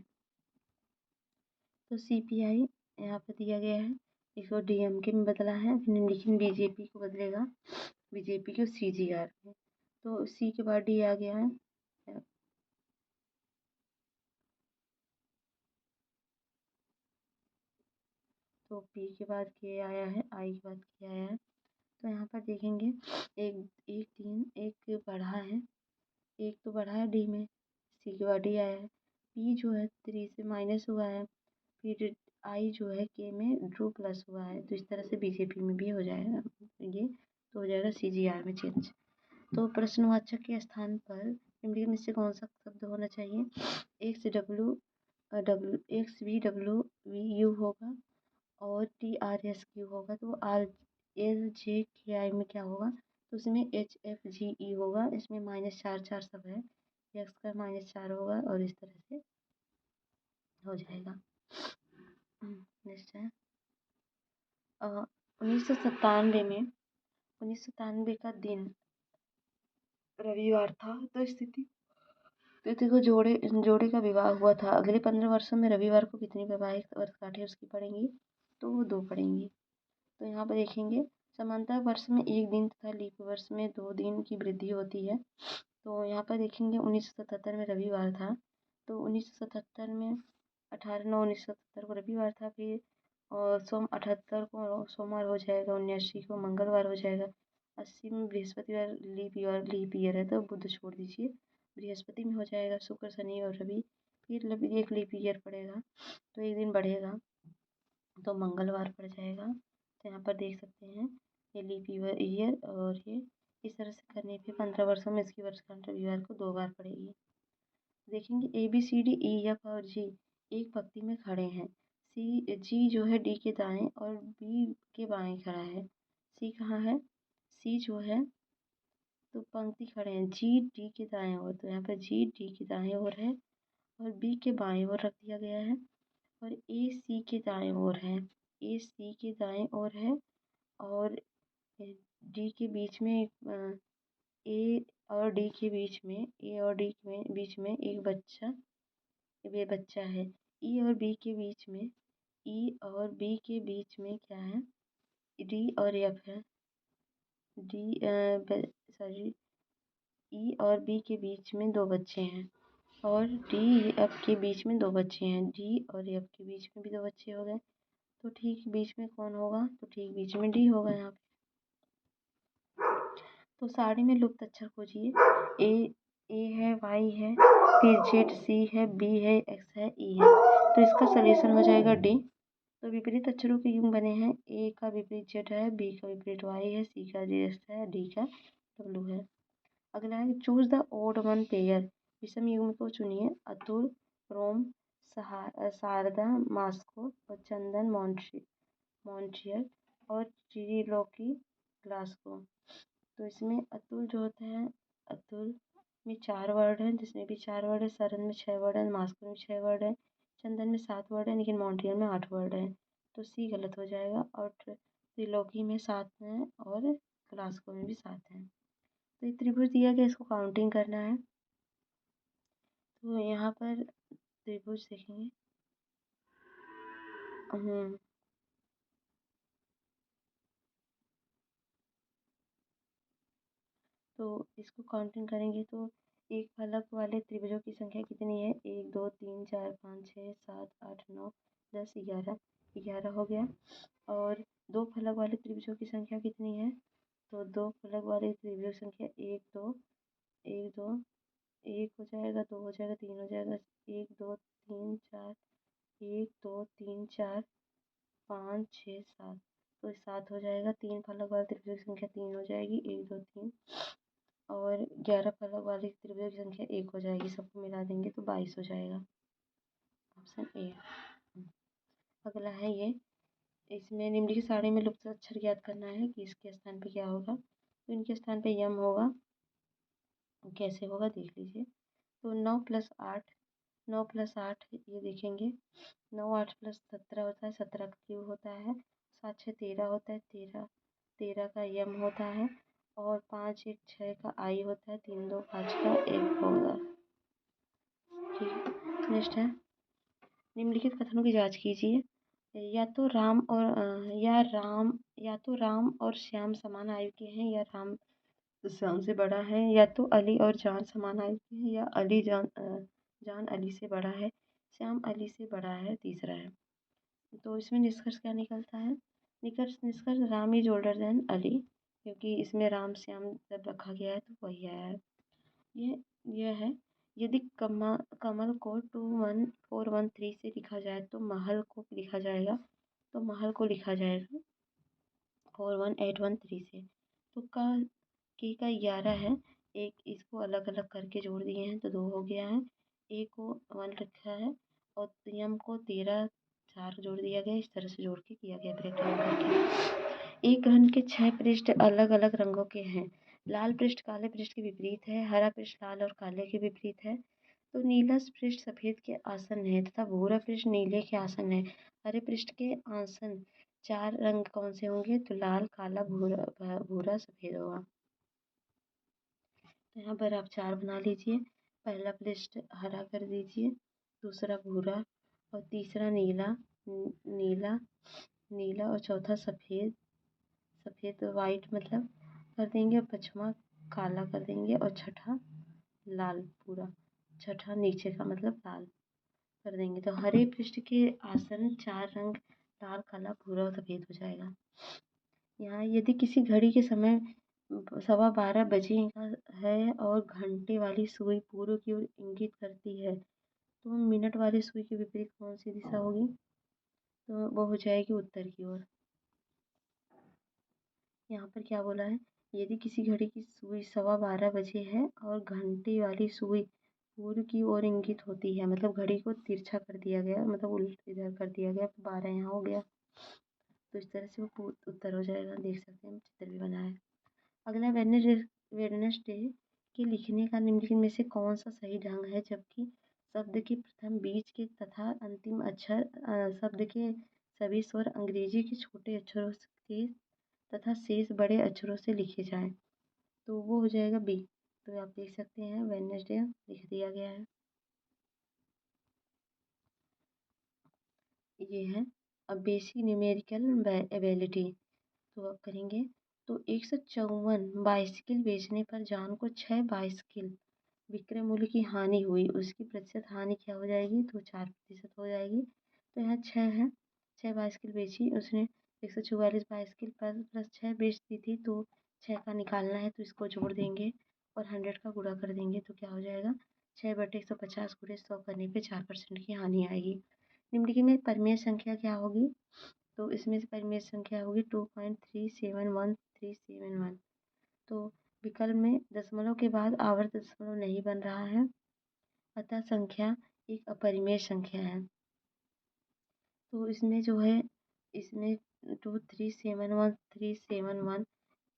तो CPI यहाँ पर दिया गया है, इसको DMK में बदला है, लेकिन BJP को बदलेगा, BJP को CGR में। तो C के बाद D आ गया है, तो P के बाद K आया है, I के बाद K आया है। तो यहाँ पर देखेंगे एक एक 3 एक बढ़ा है, एक तो बढ़ा है D में, C के बाद D आया है। P जो है 3 से माइनस हुआ है, फिर I जो है K में ड्रू प्लस हुआ है। तो इस तरह से BJP में भी हो जाएगा, ये तो हो जाएगा CGR में चेंज। तो प्रश्नवाचक के स्थान पर निम्नलिखित में से कौन सा शब्द होना चाहिए? XVWU होगा और TRSQ होगा। तो RLJKI में क्या होगा? तो उसमें HFGE होगा। इसमें -4 सब है, x का -4 होगा और इस तरह से हो जाएगा। नेक्स्ट है 1997 में 1997 का दिन रविवार था, तो स्थिति तिथि को जोड़े का विवाह हुआ था। अगले 15 वर्षों में रविवार को कितनी वैवाहिक वर्षगांठें उसकी पड़ेंगी? तो वो 2 पड़ेंगी। तो यहाँ पर देखेंगे समानता वर्ष में 1 दिन तथा लीप वर्ष में 2 दिन की वृद्धि होती है। तो यहाँ पर देखेंगे 1977 में रविवार था, तो 1977 में 18/9/1977 को रविवार था। फिर और 78 को सोमवार हो जाएगा, 79 को मंगलवार हो जाएगा, 80 में बृहस्पतिवार लीप ईयर है तो बुध छोड़ दीजिए, बृहस्पति में हो जाएगा, शुक्र शनि और रवि फिर एक लीप ईयर पड़ेगा तो एक दिन बढ़ेगा तो मंगलवार पड़ जाएगा। तो यहाँ पर देख सकते हैं ये लीप ईयर और ये इस तरह से करने पे 15 वर्षों में इसकी वर्षगांठ रविवार को 2 बार पड़ेगी। देखेंगे ABCDE F और G एक पंक्ति में खड़े हैं। G जो है D के दाएं और B के बाएं खड़ा है। C कहाँ है? C जो है तो पंक्ति खड़े हैं, G D के दाएं ओर, तो यहाँ पर G D के दाएं ओर है और B के बाएं ओर रख दिया गया है और A C के दाएं ओर है, A C के दाएं ओर है और D के बीच में A और D के बीच में A और D में बीच में एक बच्चा ये बच्चा है। E और B के बीच में E और B के बीच में क्या है? D और F है। सॉरी E और B के बीच में 2 बच्चे हैं और D F के बीच में 2 बच्चे हैं। D और F के बीच में भी 2 बच्चे हो गए, तो ठीक बीच में कौन होगा? तो ठीक बीच में D होगा यहाँ पे। तो सारणी में लुप्त अक्षर खोजिए। ए है, Y है, फिर Z C है, B है, X है, E है। तो इसका सलूशन हो जाएगा D। तो विपरीत अक्षरों के युग बने हैं। A का विपरीत Z है, B का विपरीत Y है, C का Z है, D का W है। अगला है choose the odd one pair. विषम युग्म को चुनिए। अतुल रोम शारदा मास्को और चंदन मॉन्ट्रियल और चिरिलोकी ग्लासगो। तो इसमें अतुल जो होता है, अतुल में 4 वर्ड हैं, जिसमें भी 4 वर्ड है। सरन में 6 वर्ड है, मास्को में 6 वर्ड है, चंदन में 7 वर्ड है, लेकिन मॉन्ट्रियल में 8 वर्ड है। तो C गलत हो जाएगा और त्रिलोकी में 7 हैं और ग्लासगो में भी 7 हैं। तो ये त्रिभुज दिया गया, इसको काउंटिंग करना है। तो यहाँ पर त्रिभुज देखेंगे। तो इसको काउंटिंग करेंगे तो एक फलक वाले त्रिभुजों की संख्या कितनी है? 1 2 3 4 5 6 7 8 9 10 11। 11 हो गया। और दो फलक वाले त्रिभुजों की संख्या कितनी है? तो दो फलक वाले त्रिभुजों की संख्या 1 2 1 2 1 हो जाएगा, 2 हो जाएगा, 3 हो जाएगा, 1 2 3 4 1 2 3 4 5 6 7। तो 7 हो जाएगा। तीन फलक वाले त्रिभुजों की संख्या 3 हो जाएगी, 1 2 3। और 11 फलक वाली त्रिभुजों की संख्या 1 हो जाएगी। सबको मिला देंगे तो 22 हो जाएगा। Option A. अगला है ये, इसमें निम्नलिखित सारणी में लुप्त अक्षर ज्ञात करना है कि इसके स्थान पे क्या होगा। तो इनके स्थान पे यम होगा। कैसे होगा देख लीजिए। तो 9 + 8, 9 + 8 ये देखेंगे। 9 8 + 17 होता है, 17 का क्यूब होता है। 7 6 13 होता है, 13 13 का यम होता है। और 5 1 6 का आई होता है, 3 2 5 का एक होगा। ठीक है, नेक्स्ट है, निम्नलिखित कथनों की जांच कीजिए। या तो राम और श्याम समान आयु के हैं, या राम श्याम से बड़ा है। या तो अली और जान समान आयु के हैं, या जान अली से बड़ा है। श्याम अली से बड़ा है, तीसरा है। तो इसमें निष्कर्ष क्या निकलता है? निष्कर्ष Ram is older than Ali, क्योंकि इसमें राम श्याम जब रखा गया है तो वही आया है। ये ये है, यदि कमल को 21413 से लिखा जाए तो महल को लिखा जाएगा। तो महल को लिखा जाएगा 41813 से। तो का 11 है। एक इसको अलग अलग करके जोड़ दिए हैं तो 2 हो गया है। ए को 1 रखा है और यम को 13 4 जोड़ दिया गया। इस तरह से जोड़ के किया गया ब्रेक डाउन करके। एक घन के 6 पृष्ठ अलग अलग रंगों के हैं। लाल पृष्ठ काले पृष्ठ के विपरीत है, हरा पृष्ठ लाल और काले के विपरीत है। तो नीला पृष्ठ सफेद के आसन है तथा भूरा पृष्ठ नीले के आसन है। हरे पृष्ठ के आसन 4 रंग कौन से होंगे? तो लाल काला भूरा भूरा सफेद होगा। तो यहाँ पर आप 4 बना लीजिए। पहला पृष्ठ हरा कर दीजिए, दूसरा भूरा और तीसरा नीला नीला नीला और चौथा सफेद सफेद वाइट मतलब कर देंगे और पांचवा काला कर देंगे और छठा लाल पूरा, छठा नीचे का मतलब लाल कर देंगे। तो हरे पृष्ठ के आसन 4 रंग लाल काला भूरा और सफेद हो जाएगा। यहाँ यदि किसी घड़ी के समय 12:15 बजे का है और घंटे वाली सुई पूर्व की ओर इंगित करती है, तो मिनट वाली सुई के विपरीत कौन सी दिशा होगी? तो वो हो जाएगी उत्तर की ओर। यहाँ पर क्या बोला है? यदि किसी घड़ी की सुई 12:15 बजे है और घंटे वाली सुई पूर्व की ओर इंगित होती है, मतलब घड़ी को तिरछा कर दिया गया, मतलब उल्ट इधर कर दिया गया, 12 यहाँ हो गया। तो इस तरह से वो उत्तर हो जाएगा। देख सकते हैं, चित्र भी बना है। अगला वेडनेसडे के लिखने का निम्नलिखित में से कौन सा सही ढंग है? जबकि शब्द के प्रथम बीच के तथा अंतिम अक्षर शब्द के सभी स्वर अंग्रेजी के छोटे अक्षरों से तथा शेष बड़े अक्षरों से लिखे जाएं, तो वो हो जाएगा बी। तो आप देख सकते हैं वेडनेसडे लिख दिया गया है। ये है अब बेसिक न्यूमेरिकल एबिलिटी। तो अब करेंगे। तो 154 बाइसिकल बेचने पर जॉन को 6 बाइसिकल विक्रय मूल्य की हानि हुई। उसकी प्रतिशत हानि क्या हो जाएगी? तो 4% हो जाएगी। तो यहाँ 6 है, 6 बाइसिकल बेची उसने। 144 बाइसिकल पर प्लस 6 बेच दी थी, तो 6 का निकालना है तो इसको जोड़ देंगे और 100 का गुणा कर देंगे तो क्या हो जाएगा? 6/150 गुणे 100 करने पे 4% की हानि आएगी। निम्नलिखित में परिमेय संख्या क्या होगी? तो इसमें से परिमेय संख्या होगी 2.371371। तो विकल्प में दशमलव के बाद आवर्त दशमलव नहीं बन रहा है, अतः संख्या एक अपरिमेय संख्या है। तो इसमें जो है, इसमें 2371371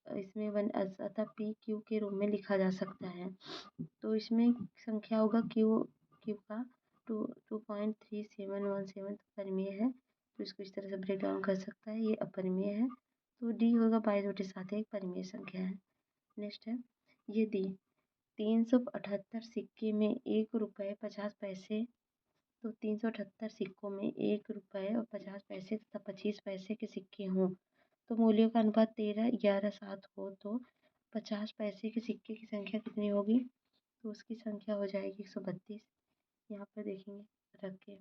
इसमें अतः पी क्यू के रूप में लिखा जा सकता है। तो इसमें संख्या होगा क्यू क्यू का 2.3717 परिमेय है, तो इसको इस तरह से ब्रेक डाउन कर सकता है। ये अपरिमेय है, तो डी होगा 22/7 एक परिमेय संख्या है। नेक्स्ट है, यदि 378 सिक्के में 1 रुपये 50 पैसे, तो 378 सिक्कों में 1 रुपये और 50 पैसे तथा 25 पैसे के सिक्के हों, तो मूल्यों का अनुपात 13 11 7 हो, तो 50 पैसे के सिक्के की संख्या कितनी होगी? तो उसकी संख्या हो जाएगी 132। यहाँ पर देखेंगे रख के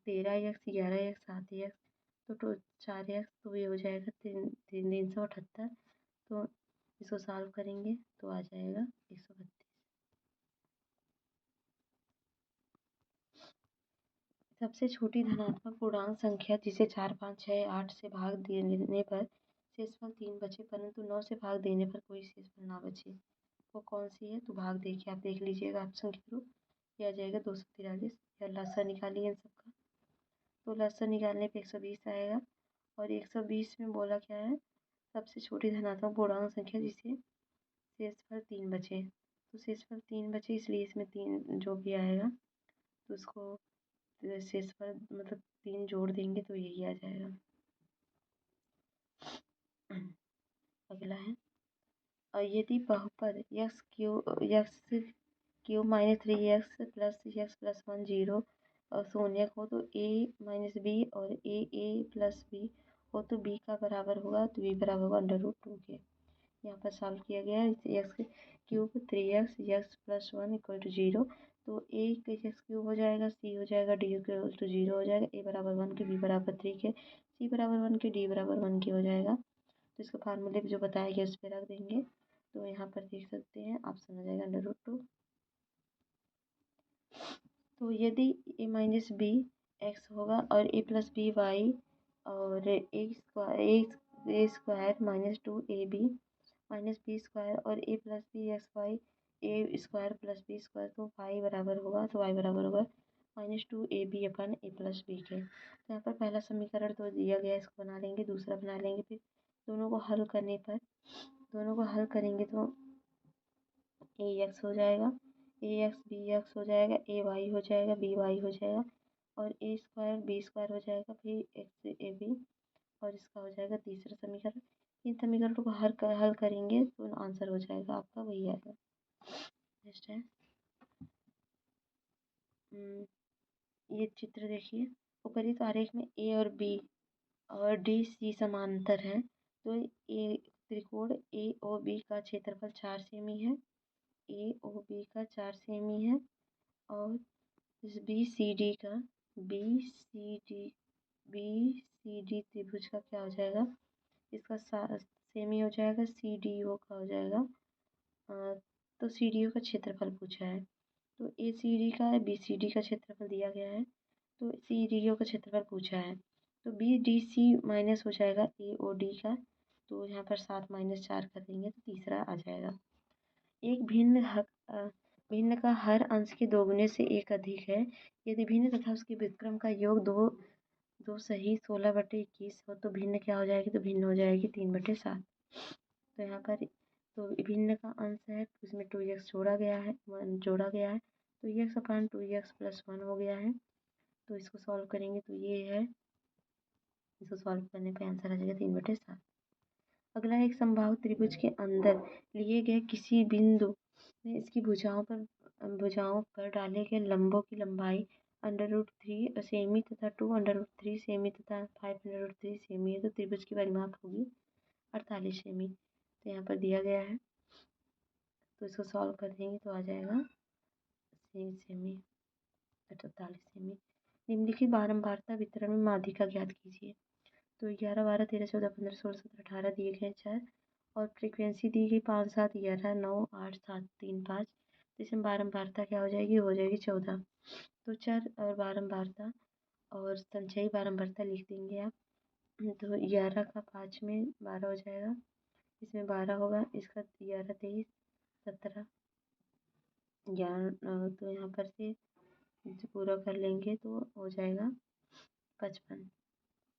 13x 11x 7x तो 4x, तो ये हो जाएगा 378। तो इसको सॉल्व करेंगे तो आ जाएगा 132। सबसे छोटी धनात्मक पूर्णांक संख्या जिसे 4 5 6 8 से भाग देने पर शेषफल 3 बचे परंतु 9 से भाग देने पर कोई शेषफल ना बचे, वो कौन सी है? तो भाग देखिए, आप देख लीजिएगा ऑप्शन के थ्रू। यह आ जाएगा 243। या लसा निकालिए इन सबका, तो लसा निकालने पे 120 आएगा। और 120 में बोला क्या है? सबसे छोटी धनात्मक पूर्णांक संख्या जिसे शेषफल 3 बचे, तो शेषफल 3 बचे इसलिए इसमें 3 जो भी आएगा तो उसको शेषफल मतलब 3 जोड़ देंगे तो यही आ जाएगा। अगला है, और यदि बहुपद x³ minus 3x plus x plus 1 0 और शून्य हो तो a माइनस बी और a प्लस बी हो तो b का बराबर होगा, तो b बराबर होगा √2 के। यहाँ पर सॉल्व किया गया है। x³ 3x x plus 1 equal to 0, तो a x³ हो जाएगा, c हो जाएगा, d इक्वल टू 0 हो जाएगा, a बराबर 1 के, b बराबर 3 के, c बराबर 1 के, d बराबर 1 के हो जाएगा। तो इसको फार्मूले जो बताया गया उस पर रख देंगे, तो यहाँ पर देख सकते हैं ऑप्शन हो जाएगा √2। तो यदि a माइनस बी एक्स होगा और a प्लस बी वाई और A square minus 2ab minus B square और a plus B X Y A square plus B square, तो वाई बराबर होगा, तो वाई बराबर होगा -2ab upon a plus B के। तो यहाँ पर पहला समीकरण तो दिया गया, इसको बना लेंगे, दूसरा बना लेंगे, फिर दोनों को हल करेंगे तो ए एक्स हो जाएगा, ए एक्स बी एक्स हो जाएगा, ए वाई हो जाएगा, बी वाई हो जाएगा, और ए स्क्वायर बी स्क्वायर हो जाएगा, फिर एक्स ए बी, और इसका हो जाएगा तीसरा समीकरण। इन समीकरणों को हल करेंगे तो आंसर हो जाएगा आपका वही आएगा। नेक्स्ट है, ये चित्र देखिए, ऊपरी आरेख में ए और बी और डी सी समांतर है, तो ए त्रिकोण ए ओ बी का क्षेत्रफल 4 सेमी है, ए ओ बी का 4 सेमी है, और इस बी सी डी त्रिभुज का क्या हो जाएगा? इसका सेमी हो जाएगा, सी डी ओ का हो जाएगा। तो सी डी ओ का क्षेत्रफल पूछा है, तो ए सी डी का बी सी डी का क्षेत्रफल दिया गया है, तो सी डी ओ का क्षेत्रफल पूछा है, तो बी डी सी माइनस हो जाएगा ए ओ डी का, तो यहाँ पर 7 - 4 कर देंगे तो तीसरा आ जाएगा। एक भिन्न का हर अंश के दोगुने से एक अधिक है, यदि भिन्न तथा उसके व्युत्क्रम का योग दो सही 16/21 हो तो भिन्न क्या हो जाएगी? तो भिन्न हो जाएगी 3/7। तो यहाँ पर तो भिन्न का अंश है तो इसमें 2x जोड़ा गया है, 1 जोड़ा गया है, तो x अपान 2x प्लस 1 हो गया है। तो इसको सॉल्व करेंगे तो ये है, इसको सॉल्व करने पर आंसर आ जाएगा 3/7। अगला एक समबाहु त्रिभुज के अंदर लिए गए किसी बिंदु में इसकी भुजाओं पर डाले गए लंबों की लंबाई √3 सेमी तथा 2√3 सेमी तथा 5√3 सेमी है, तो त्रिभुज की परिमाप होगी 48 सेमी। तो यहाँ पर दिया गया है, तो इसको सॉल्व कर देंगे तो आ जाएगा 6 सेमी 48 सेमी। निम्नलिखित बारंबारता वितरण में माध्यिका ज्ञात कीजिए। तो 11 12 13 14 15 16 17 18 दिए गए 4, और फ्रीक्वेंसी दी गई 5 7 11 9 8 7 3 5, तो इसमें बारंबारता क्या हो जाएगी? हो जाएगी 14। तो चर और बारंबारता और संचयी बारंबारता लिख देंगे आप, तो 11 का 5 में 12 हो जाएगा, इसमें 12 होगा, इसका 11 23 17 11, तो यहाँ पर से पूरा कर लेंगे तो हो जाएगा 55।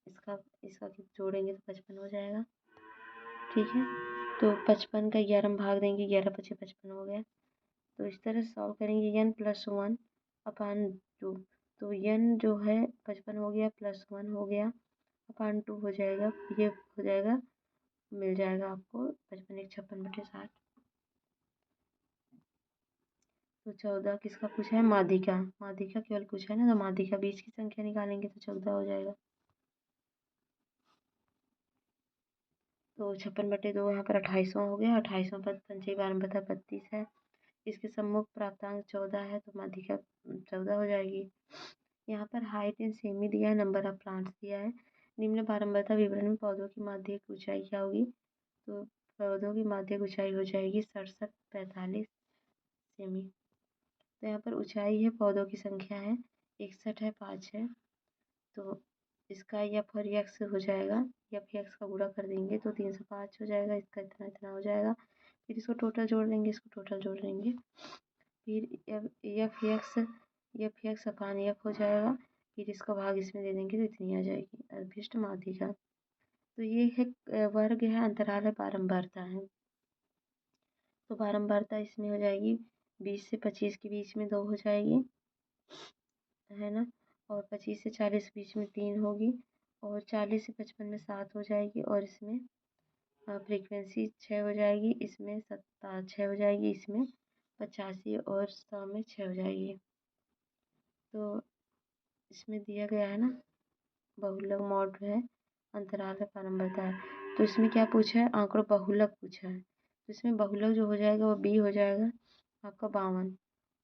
इसका इसका जोड़ेंगे तो 55 हो जाएगा, ठीक है। तो 55 का 11 में भाग देंगे, 11 × 5 = 55 हो गया। तो इस तरह सॉल्व करेंगे, n + 1 अपान 2, तो n जो है 55 हो गया, +1 हो गया, अपान 2 हो जाएगा, ये हो जाएगा, मिल जाएगा आपको 55 × 1 = 56/60। तो 14 किसका पूछा है? माध्यिका केवल पूछा है ना, तो माध्यिका बीच की संख्या निकालेंगे तो 14 हो जाएगा। तो 56/2 यहाँ पर 28वां हो गया, 28वां पद संचयी बारंबारता 32 है, इसके सम्मुख प्राप्तांक 14 है तो माध्यिका 14 हो जाएगी। यहाँ पर हाइट इन सेमी दिया है, नंबर ऑफ प्लांट्स दिया है। निम्न बारंबारता विवरण में पौधों की माध्यिक ऊंचाई क्या होगी? तो पौधों की माध्यिक ऊंचाई हो जाएगी 67-45 सेमी। तो यहाँ पर ऊंचाई है, पौधों की संख्या है 61 है, 5 है, तो इसका एफ और एक्स हो जाएगा। एफ एक्स का गुणा कर देंगे तो 305 हो जाएगा, इसका इतना इतना हो जाएगा। फिर इसको टोटल जोड़ लेंगे, इसको टोटल जोड़ लेंगे, फिर एफ एक्स अपान एफ हो जाएगा। फिर इसका भाग इसमें दे देंगे तो इतनी आ जाएगी अभिष्ट माध्यिका। तो ये है वर्ग है, अंतराल है, बारंबारता है। तो बारंबारता इसमें हो जाएगी 20 से 25 के बीच में 2 हो जाएगी, है ना, और 25 से 40 बीच में 3 होगी, और 40 से 55 में 7 हो जाएगी, और इसमें फ्रीक्वेंसी 6 हो जाएगी, इसमें 6 हो जाएगी, इसमें 85 और 100 में 6 हो जाएगी। तो इसमें दिया गया है ना, बहुलक मॉड है, अंतराल है, बारंबारता है। तो इसमें क्या पूछा है? आंकड़ों बहुलक पूछा है। तो इसमें बहुलक जो हो जाएगा वो बी हो जाएगा आपका 52।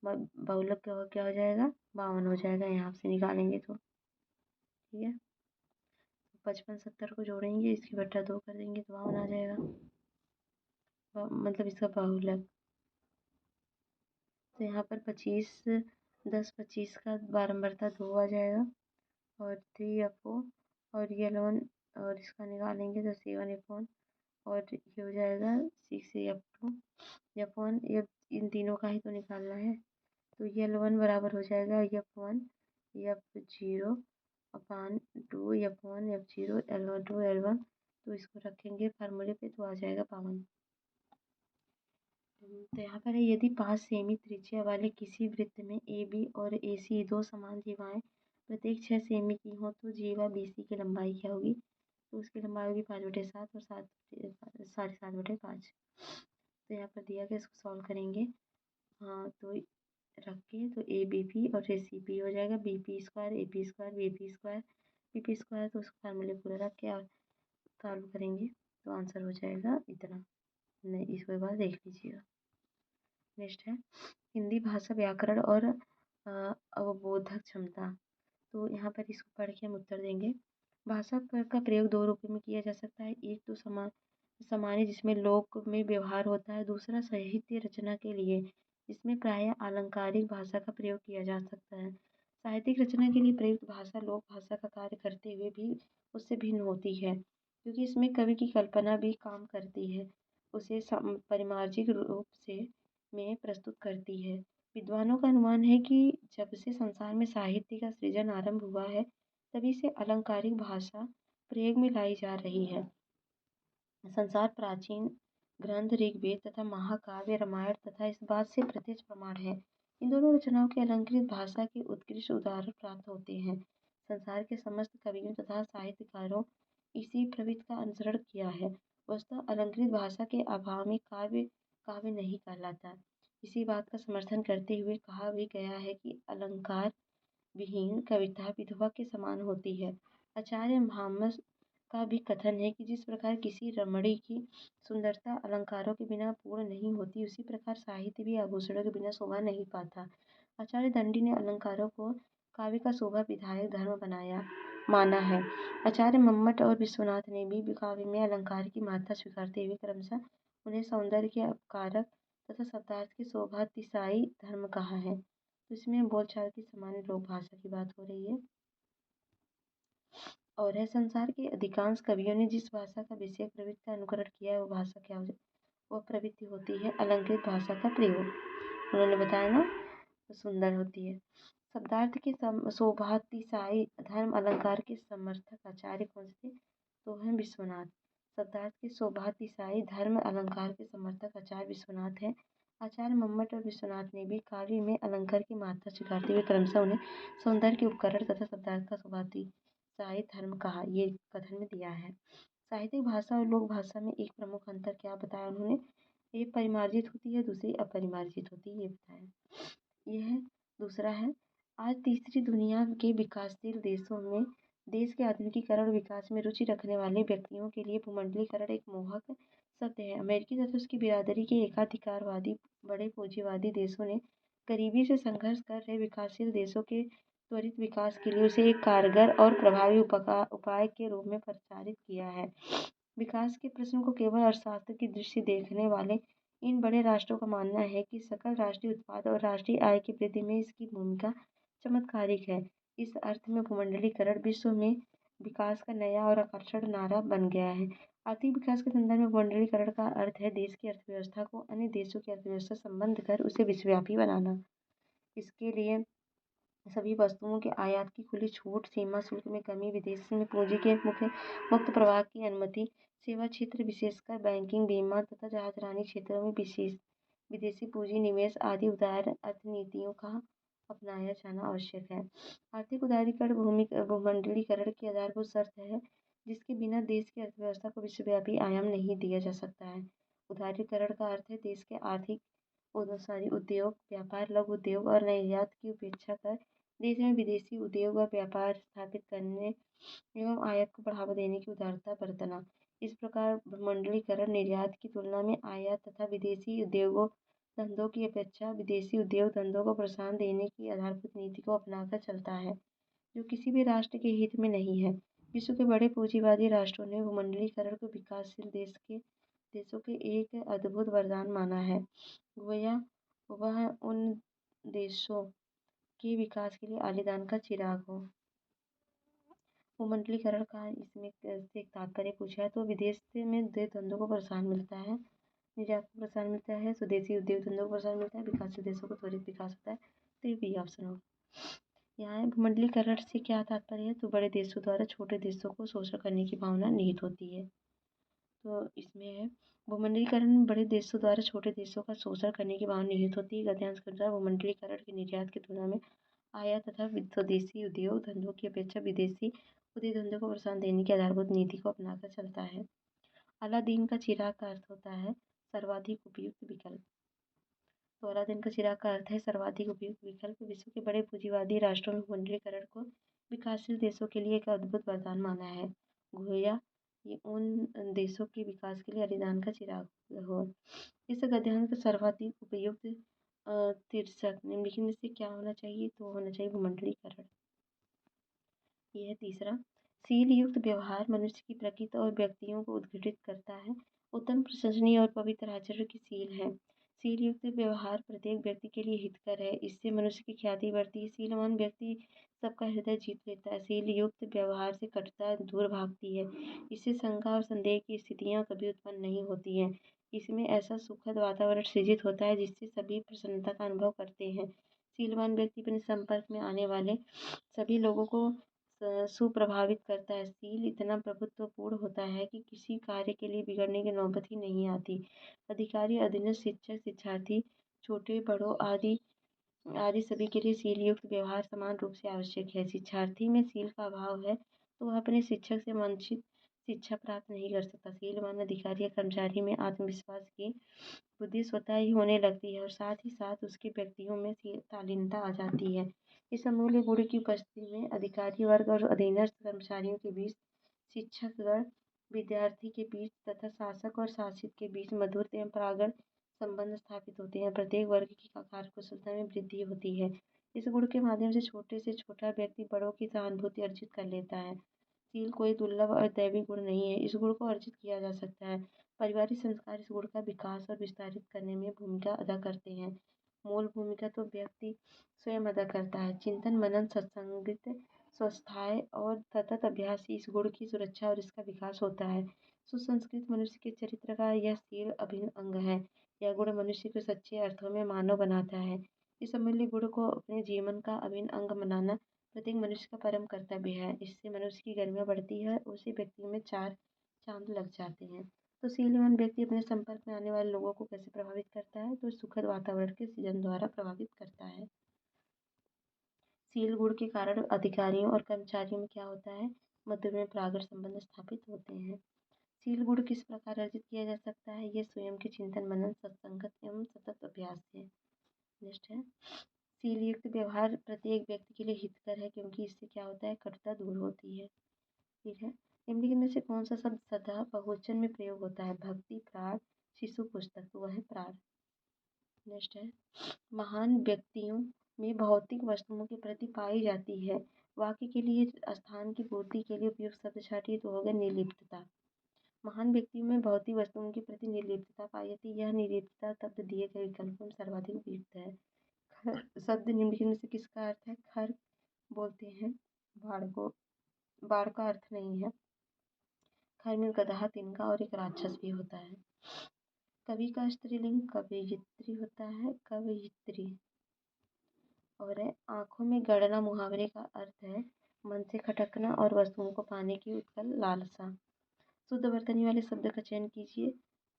बहुलक क्या हो जाएगा? 52 हो जाएगा, यहाँ से निकालेंगे तो ठीक है। 55 70 को जोड़ेंगे, इसकी बट्टा 2 कर देंगे तो 52 आ जाएगा, मतलब इसका बहुलक। तो यहाँ पर 10 25 का बारंबारता 2 आ जाएगा, और 3F0, और ये 11, और इसका निकालेंगे तो 7F1, और ये हो जाएगा 6F2 F1। ये इन तीनों का ही तो निकालना है। तो ये L1 बराबर हो जाएगा F1 F0 अपान 2 F1 F0 L2 L1। तो इसको रखेंगे फार्मूले पे तो आ जाएगा 52। तो यहाँ पर है, यदि 5 सेमी त्रिज्या वाले किसी वृत्त में ए बी और ए सी दो समान जीवाएं प्रत्येक 6 सेमी की हो तो जीवा बी सी की लंबाई क्या होगी? तो उसकी लंबाई होगी 5/7 और 7/5। तो यहाँ पर दिया गया, इसको सॉल्व करेंगे। हाँ, तो रख के तो ए बी पी और ए सी पी हो जाएगा, B P square A P square B P square B P square. तो उसको फार्मूले पूरा रख के और सॉल्व करेंगे तो आंसर हो जाएगा इतना। नहीं, इसको एक बार देख लीजिएगा। नेक्स्ट है हिंदी भाषा व्याकरण और अवबोधक क्षमता। तो यहाँ पर इसको पढ़ के हम उत्तर देंगे। भाषा का प्रयोग 2 रूपों में किया जा सकता है। एक तो सामान्य जिसमें लोक में व्यवहार होता है, दूसरा साहित्य रचना के लिए जिसमें प्रायः आलंकारिक भाषा का प्रयोग किया जा सकता है। साहित्यिक रचना के लिए प्रयुक्त भाषा लोक भाषा का कार्य करते हुए भी उससे भिन्न होती है, क्योंकि इसमें कवि की कल्पना भी काम करती है, उसे परिमार्जिक रूप से में प्रस्तुत करती है। विद्वानों का अनुमान है कि जब से संसार में साहित्य का सृजन आरंभ हुआ है तभी से अलंकारिक भाषा प्रयोग में लाई जा रही है। संसार प्राचीन ग्रंथ ऋग्वेद तथा महाकाव्य रामायण तथा इस बात से प्रत्यक्ष प्रमाण है। इन दोनों रचनाओं के अलंकृत भाषा के उत्कृष्ट उदाहरण प्राप्त होते हैं। संसार के समस्त कवियों तथा साहित्यकारों इसी प्रवृत्ति का अनुसरण किया है। वस्तुतः अलंकृत भाषा के अभाव में काव्य काव्य नहीं कहलाता। इसी बात का समर्थन करते हुए कहा भी गया है कि अलंकार विहीन कविता विधवा के समान होती है। आचार्य भामस का भी कथन है कि जिस प्रकार किसी रमणी की सुंदरता अलंकारों के बिना पूर्ण नहीं होती, उसी प्रकार साहित्य भी आभूषणों के बिना शोभा नहीं पाता। आचार्य दंडी ने अलंकारों को काव्य का शोभा विधायक धर्म माना है। आचार्य मम्मट और विश्वनाथ ने भी काव्य में अलंकार की महत्ता स्वीकारते हुए क्रमशः उन्हें सौंदर्य के अपकारक तथा शब्दार्थ की शोभातिशायी धर्म कहा है। तो इसमें बोलचाल की सामान्य लोक भाषा की बात हो रही है। और है संसार के अधिकांश कवियों ने जिस भाषा का विषय प्रवृत्ति का अनुकरण किया है वो भाषा क्या हो जाए? वो प्रवृत्ति होती है अलंकृत भाषा का प्रयोग। उन्होंने बताया ना, तो सुंदर होती है। शब्दार्थ के शोभातिशायी धर्म अलंकार के समर्थक आचार्य कौन से? तो हैं विश्वनाथ। शब्दार्थ के शोभातिशायी धर्म अलंकार के समर्थक आचार्य विश्वनाथ हैं। आचार्य मम्मट और विश्वनाथ ने भी काव्य में अलंकार की महत्ता स्वीकारते हुए क्रमशः उन्हें सौंदर्य के उपकरण तथा शब्दार्थ का शोभातिशायी धर्म कहा, ये कथन में दिया है। साहित्यिक भाषा और लोक भाषा में एक प्रमुख अंतर क्या बताया उन्होंने? एक परिमार्जित होती है, दूसरी अपरिमार्जित होती है, ये बताया। यह दूसरा है, आज तीसरी दुनिया के विकासशील देशों में देश के आधुनिकीकरण और विकास में रुचि रखने वाले व्यक्तियों के लिए भूमंडलीकरण एक मोहक सत्य है। अमेरिकी तथा उसकी बिरादरी के एकाधिकारवादी बड़े पूंजीवादी देशों ने गरीबी से संघर्ष कर रहे विकासशील देशों के त्वरित विकास के लिए उसे एक कारगर और प्रभावी उपाय के रूप में प्रचारित किया है। विकास के प्रश्न को केवल अर्थशास्त्र की दृष्टि देखने वाले इन बड़े राष्ट्रों का मानना है कि सकल राष्ट्रीय उत्पाद और राष्ट्रीय आय की वृद्धि में इसकी भूमिका चमत्कारिक है। इस अर्थ में भूमंडलीकरण विश्व में विकास का नया और आकर्षक नारा बन गया है। आर्थिक विकास के संदर्भ में भूमंडलीकरण का अर्थ है देश की अर्थव्यवस्था को अन्य देशों की अर्थव्यवस्था संबंध कर उसे विश्वव्यापी बनाना। इसके लिए सभी वस्तुओं के आयात की खुली छूट, सीमा शुल्क में कमी, विदेश में पूंजी के मुक्त प्रवाह की अनुमति, सेवा क्षेत्र विशेषकर बैंकिंग, बीमा तथा जहाजरानी क्षेत्रों में विशेष विदेशी पूंजी निवेश आदि उदार अर्थनीतियों का अपनाया जाना आवश्यक है। आर्थिक उदारीकरण भूमंडलीकरण की आधारभूत शर्त है, जिसके बिना देश की अर्थव्यवस्था को विश्वव्यापी आयाम नहीं दिया जा सकता है। उदारीकरण का अर्थ है देश के आर्थिक उद्योग, व्यापार, लघु उद्योग और निर्यात की उपेक्षा कर देश में विदेशी उद्योग और व्यापार स्थापित करने एवं आयात को बढ़ावा देने की उदारता बरतना। इस प्रकार भूमंडलीकरण निर्यात की तुलना में आयात तथा विदेशी उद्योगों धंधों की अपेक्षा विदेशी उद्योग धंधों को प्रोत्साहन देने की आधारभूत नीति को अपनाकर चलता है, जो किसी भी राष्ट्र के हित में नहीं है। विश्व के बड़े पूंजीवादी राष्ट्रों ने भूमंडलीकरण को विकासशील देशों के एक अद्भुत वरदान माना है, गोया वह उन देशों के विकास के लिए आलीदान का चिराग हो। भूमंडलीकरण का इसमें से एक तात्पर्य पूछा है तो विदेश में उद्योग धंधों को प्रोत्साहन मिलता है, निर्यात को प्रोत्साहन मिलता है, स्वदेशी उद्योग धंधों को प्रोत्साहन मिलता है, विकासशील देशों को त्वरित विकास होता है। तो ये बी ऑप्शन हो। यहाँ है भूमंडलीकरण से क्या तात्पर्य है तो बड़े देशों द्वारा छोटे देशों को शोषण करने की भावना निहित होती है। तो इसमें है भूमंडलीकरण में बड़े देशों द्वारा छोटे देशों का शोषण करने की भावना निहित होती है। गद्यांश के अनुसार भूमंडलीकरण के निर्यात की तुलना में आयात तथा स्वदेशी उद्योग धंधों की अपेक्षा विदेशी उद्योग धंधों को प्रोत्साहन देने की आधारभूत नीति को अपनाकर चलता है। अलादीन का चिराग का अर्थ होता है सर्वाधिक उपयुक्त विकल्प। तो अलादीन का चिराग का अर्थ है सर्वाधिक उपयुक्त विकल्प। विश्व के बड़े पूंजीवादी राष्ट्रों में भूमंडलीकरण को विकासशील देशों के लिए एक अद्भुत वरदान माना है। गोया ये उन देशों के विकास के लिए अलादीन का चिराग हो। इस गद्यांश का सर्वाधिक उपयुक्त शीर्षक निम्नलिखित में से क्या होना चाहिए तो होना चाहिए भूमंडलीकरण। यह है तीसरा। सील युक्त व्यवहार मनुष्य की प्रकृति और व्यक्तियों को उद्घाटित करता है। उत्तम, प्रशंसनीय और पवित्र आचरण की सील है। सील युक्त व्यवहार प्रत्येक व्यक्ति के लिए हितकर है। इससे मनुष्य की ख्याति बढ़ती है। सीलवान व्यक्ति सबका हृदय जीत लेता है। सील युक्त व्यवहार से कटुता दूर भागती है। इससे शंका और संदेह की स्थितियाँ कभी उत्पन्न नहीं होती हैं। इसमें ऐसा सुखद वातावरण सृजित होता है जिससे सभी प्रसन्नता का अनुभव करते हैं। सीलवान व्यक्ति अपने संपर्क में आने वाले सभी लोगों को सुप्रभावित करता है। सील इतना प्रभुत्वपूर्ण होता है कि किसी कार्य के लिए बिगड़ने की नौबत ही नहीं आती। अधिकारी, अधीनस्थ, शिक्षक, शिक्षार्थी, छोटे बड़ों आदि सभी के लिए सील युक्त व्यवहार समान रूप से आवश्यक है। शिक्षार्थी में सील का अभाव है तो वह अपने शिक्षक से वांछित शिक्षा प्राप्त नहीं कर सकता। सीलवान अधिकारी या कर्मचारी में आत्मविश्वास की बुद्धि स्वतः ही होने लगती है और साथ ही साथ उसके व्यक्तियों में शालीनता आ जाती है। इस अमूल्य गुण की उपस्थिति में अधिकारी वर्ग और अधीनस्थ कर्मचारियों के बीच, शिक्षकगण विद्यार्थी के बीच तथा शासक और शासित के बीच मधुर एवं परागण संबंध स्थापित होते हैं। प्रत्येक वर्ग की कार्यकुशलता में वृद्धि होती है। इस गुण के माध्यम से छोटे से छोटा व्यक्ति बड़ों की सहानुभूति अर्जित कर लेता है। सील कोई दुर्लभ और दैवी गुण नहीं है। इस गुण को अर्जित किया जा सकता है। पारिवारिक संस्कार इस गुण का विकास और विस्तारित करने में भूमिका अदा करते हैं। मूल भूमिका तो व्यक्ति स्वयं अदा करता है। चिंतन, मनन, सत्संगित, स्वस्थाय और सतत अभ्यास से इस गुण की सुरक्षा और इसका विकास होता है। सुसंस्कृत मनुष्य के चरित्र का यह सील अभिन्न अंग है। यह गुण मनुष्य को सच्चे अर्थों में मानव बनाता है। इस अमूल्य गुण को अपने जीवन का अभिन्न अंग बनाना प्रत्येक मनुष्य का परम कर्तव्य है। इससे मनुष्य की गरिमा बढ़ती है और उसी व्यक्ति में चार चांद लग जाते हैं। तो सीलवान व्यक्ति अपने संपर्क में आने वाले लोगों को कैसे प्रभावित करता है तो सुखद वातावरण के सृजन द्वारा प्रभावित करता है। सील गुण के कारण अधिकारियों और कर्मचारियों में क्या होता है, मधुर में परागण संबंध स्थापित होते हैं। सील गुण किस प्रकार अर्जित किया जा सकता है, ये स्वयं के चिंतन, मनन, सत्संगत एवं सतत अभ्यास से। नेक्स्ट है सील युक्त व्यवहार प्रत्येक व्यक्ति के लिए हितकर है क्योंकि इससे क्या होता है, कटुता दूर होती है। ठीक है। निम्नलिखित में से कौन सा शब्द सदा बहुवचन में प्रयोग होता है? भक्ति, प्राण, शिशु, पुस्तक। तो वह है प्राण। नेक्स्ट है, महान व्यक्तियों में भौतिक वस्तुओं के प्रति पाई जाती है। वाक्य के लिए स्थान की पूर्ति के लिए उपयुक्त शब्द छाटिए। तो होगा निर्लिप्तता। महान व्यक्तियों में भौतिक वस्तुओं के प्रति निर्लिप्तता पाई जाती है। यह निर्लिप्तता तब दिए गए विकल्प में सर्वाधिक उपयुक्त है। शब्द निम्नलिखित में से किसका अर्थ है? खर बोलते हैं बाढ़ को। बाढ़ का अर्थ नहीं है। खर में गधा, तिनका और एक राक्षस भी होता है। कवि का स्त्रीलिंग कवयित्री होता है। कवयित्री। और है आंखों में गड़ना। मुहावरे का अर्थ है मन से खटकना और वस्तुओं को पाने की उत्कल लालसा। शुद्ध वर्तनी वाले शब्द का चयन कीजिए।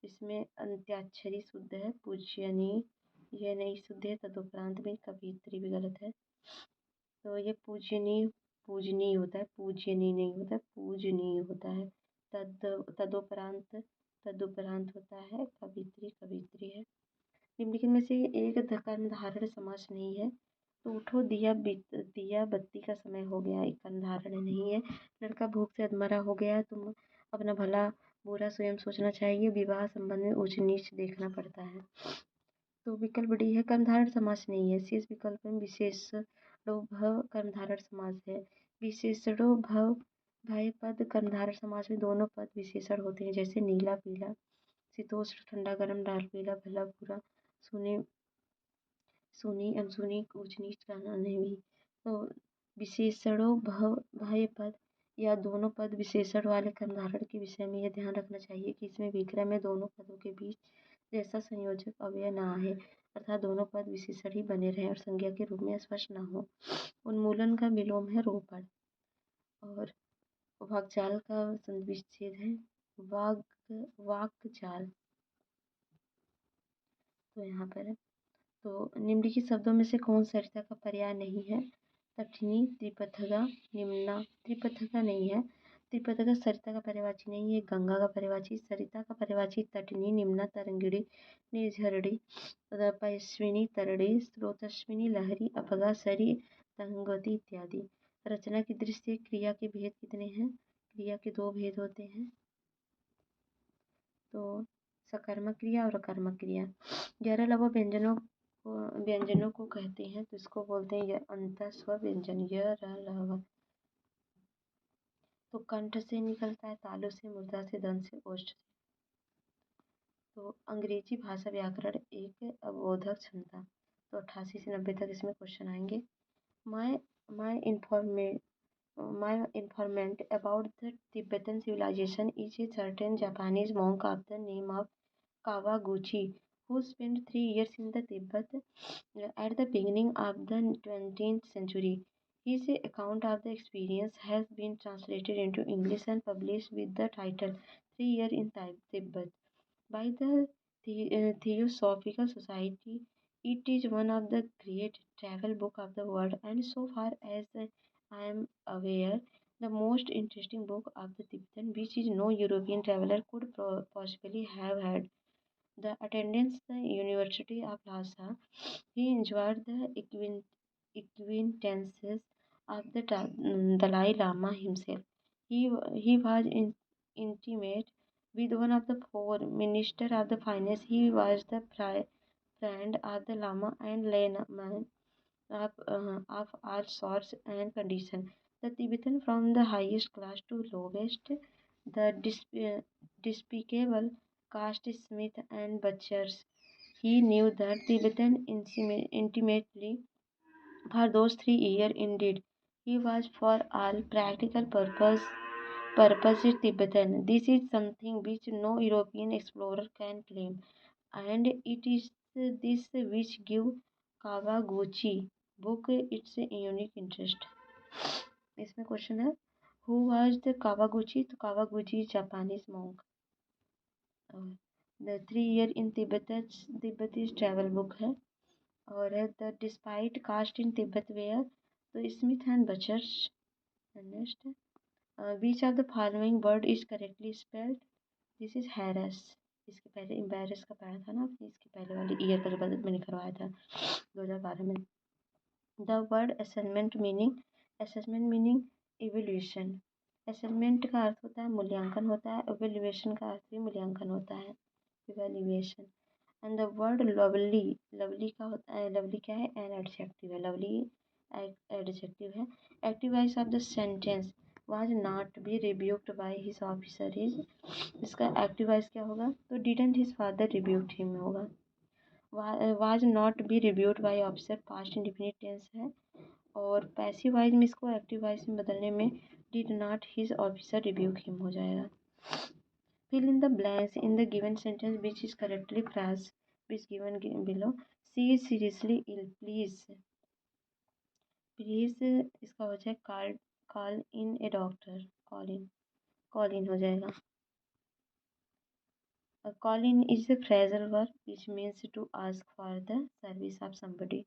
इसमें अंत्याक्षरी शुद्ध है। पूज्यनीय यह नहीं शुद्ध है। तदुपरांत में कवयित्री भी गलत है। तो ये पूजनीय पूजनीय होता है। पूज्यनीय नहीं होता, पूजनीय होता है। तदुपरांत तदुपरांत होता है कवित्री। कवित्री है। निम्नलिखित में से एक कर्मधारय समास नहीं है। तो उठो दिया बत्ती का समय हो गया, एक कर्मधारय नहीं है। लड़का भूख से अधमरा हो गया, तुम अपना भला बुरा स्वयं सोचना चाहिए। विवाह संबंध में ऊंच नीच देखना पड़ता है। तो विकल्प डी है कर्मधारय समास नहीं है। शेष विकल्प में विशेषणो भव कर्मधारय समास है। विशेषणो भव भय पद कर्मधारय समास में दोनों पद विशेषण होते हैं, जैसे नीला पीला, शीतोष्ण ठंडा गर्म, लाल पीला, भला बुरा, सुनी सुनी अनसुनी, ऊंच नीच कहना नहीं। तो विशेषणों भव भय पद या दोनों पद विशेषण वाले कर्मधारय के विषय में यह ध्यान रखना चाहिए कि इसमें विक्रय में दोनों पदों के बीच जैसा संयोजक अव्यय न आए, अर्थात दोनों पद विशेषण ही बने रहें और संज्ञा के रूप में स्पष्ट न हो। उन्मूलन का विलोम है रोपण। और वाक्जाल का विच्छेद है वाक्जाल। तो यहाँ पर है। तो निम्नलिखित शब्दों में से कौन सरिता का पर्याय नहीं है? तटनी, त्रिपथगा, निम्ना। त्रिपथगा नहीं है। त्रिपथगा सरिता का पर्यायवाची नहीं है। गंगा का पर्यायवाची। सरिता का पर्यायवाची तटनी, निम्ना, तरंगिणी, निर्झरणी, पयस्विनी, तरणी, स्रोतस्विनी, लहरी, अपगा, सरी, तंगवती इत्यादि। रचना की दृष्टि से क्रिया के भेद कितने हैं? क्रिया के दो भेद होते हैं। तो सकर्मक क्रिया और अकर्मक क्रिया। 11 लघु व्यंजनों को कहते हैं, तो इसको बोलते हैं अंत स्वर व्यंजन। य र ल। तो कंठ से निकलता है, तालु से, मूर्धा से, दंत से, ओष्ठ से। तो अंग्रेजी भाषा व्याकरण एक अवबोधक क्षमता। तो 88 से 90 तक इसमें क्वेश्चन आएंगे। माई माई इन्फॉर्मेट My informant about the Tibetan civilization is a certain Japanese monk of the name of Kawaguchi, who spent 3 years in the Tibet at the beginning of the 20th century. His account of the experience has been translated into English and published with the title 3 Years in Tibet by the Theosophical Society. It is one of the great travel book of the world, and so far as I am aware, the most interesting book of the Tibetan, which is no European traveler could possibly have had. The attendance the University of Lhasa, he enjoyed the acquaintances of the Dalai Lama himself. He was intimate with one of the four ministers of the finance. He was the friend of the Lama and layman of all sorts and conditions. The Tibetan from the highest class to lowest, the despicable caste smith and butchers. He knew the Tibetan intimately for those 3 years. Indeed, he was for all practical purposes Tibetan. This is something which no European explorer can claim, and it is this which gives Kawaguchi book its unique interest. इसमें question है who was the Kawaguchi. तो Kawaguchi Japanese monk. और the 3 years in तिब्बतीज travel book है। और है the despite caste in Tibet where. तो Smith and butchers. Next which of the following word is correctly spelled. This is harass. इसके पहले embarrass का पढ़ा था ना आपने, इसके पहले वाली ईयर का जो मैंने करवाया था 2012 में। The word assessment meaning evolution. Assessment का अर्थ होता है मूल्यांकन होता है, इवेल्युएशन का अर्थ भी मूल्यांकन होता है, evaluation. And the word lovely, lovely का होता है, लवली क्या है, एन एडजेक्टिव है, लवली एडजेक्टिव है। Active voice of the sentence was not be rebuked by his officer is, इसका एक्टिव वॉइस क्या होगा, तो didn't his father rebuked him होगा। Was not be rebuked by officer past indefinite tense है, और passive voice में इसको active voice में बदलने में did not his officer rebuke him हो जाएगा। Fill in the blanks in the given sentence which is correctly phrased which given below. She is seriously ill. Please इसका हो जाए call in a doctor. Call in हो जाएगा. Call in is a phrasal verb which means to ask for the service of somebody.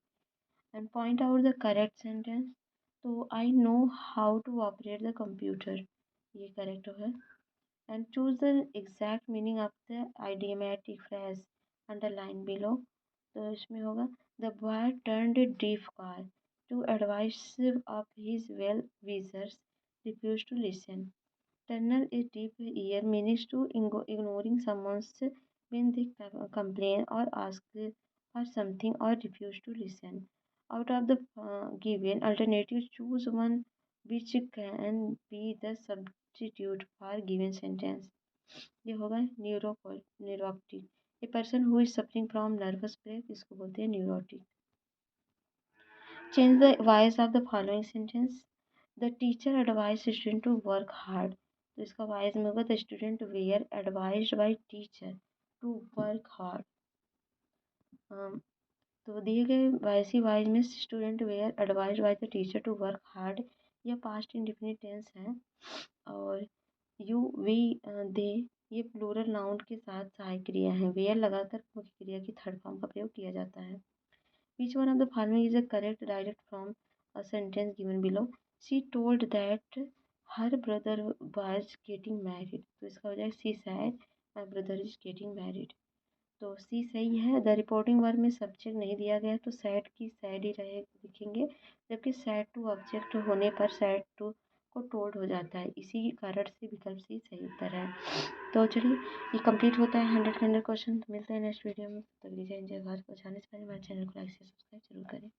And point out the correct sentence. So I know how to operate the computer. ये correct है. And choose the exact meaning of the idiomatic phrase underlined below. तो इसमें होगा the boy turned a deaf car to advice of his well wishers refused to listen. Turn a deaf ear means to ignoring someone's when they complain or ask for something or refuse to listen. Out of the given alternatives, choose one which can be the substitute for given sentence. ये होगा neurotic, a person who is suffering from nervous break, इसको बोलते हैं neurotic. Change the voice of the following sentence. The teacher advise student to work hard, तो इसका voice में होगा the student were advised by teacher to work hard. तो दिए गए वैसी वॉइस में student were advised by the teacher to work hard, यह पास्ट इंडिफिनिट टेंस है। और यू वी दे ये प्लूरल नाउन के साथ सहायक क्रिया है। वेयर लगाकर मुख्य क्रिया की थर्ड फॉर्म का प्रयोग किया जाता है। Which one of the following is a correct direct from a sentence given below. She told that her brother was getting married, तो इसका हो जाएगा she said my brother is getting married, तो सी सही है। द रिपोर्टिंग वर्ब में subject नहीं दिया गया तो सैड की सैड ही रहे लिखेंगे, जबकि सैड टू ऑब्जेक्ट होने पर सैड टू को टोल्ड हो जाता है, इसी कारण से विकल्प सी सही उत्तर है। तो चलिए ये कंप्लीट होता है 100 के 100 क्वेश्चन। मिलते हैं नेक्स्ट वीडियो में, तब लीजिए एंजॉय। भारत को जाने से पहले हमारे चैनल को लाइक से सब्सक्राइब जरूर करें।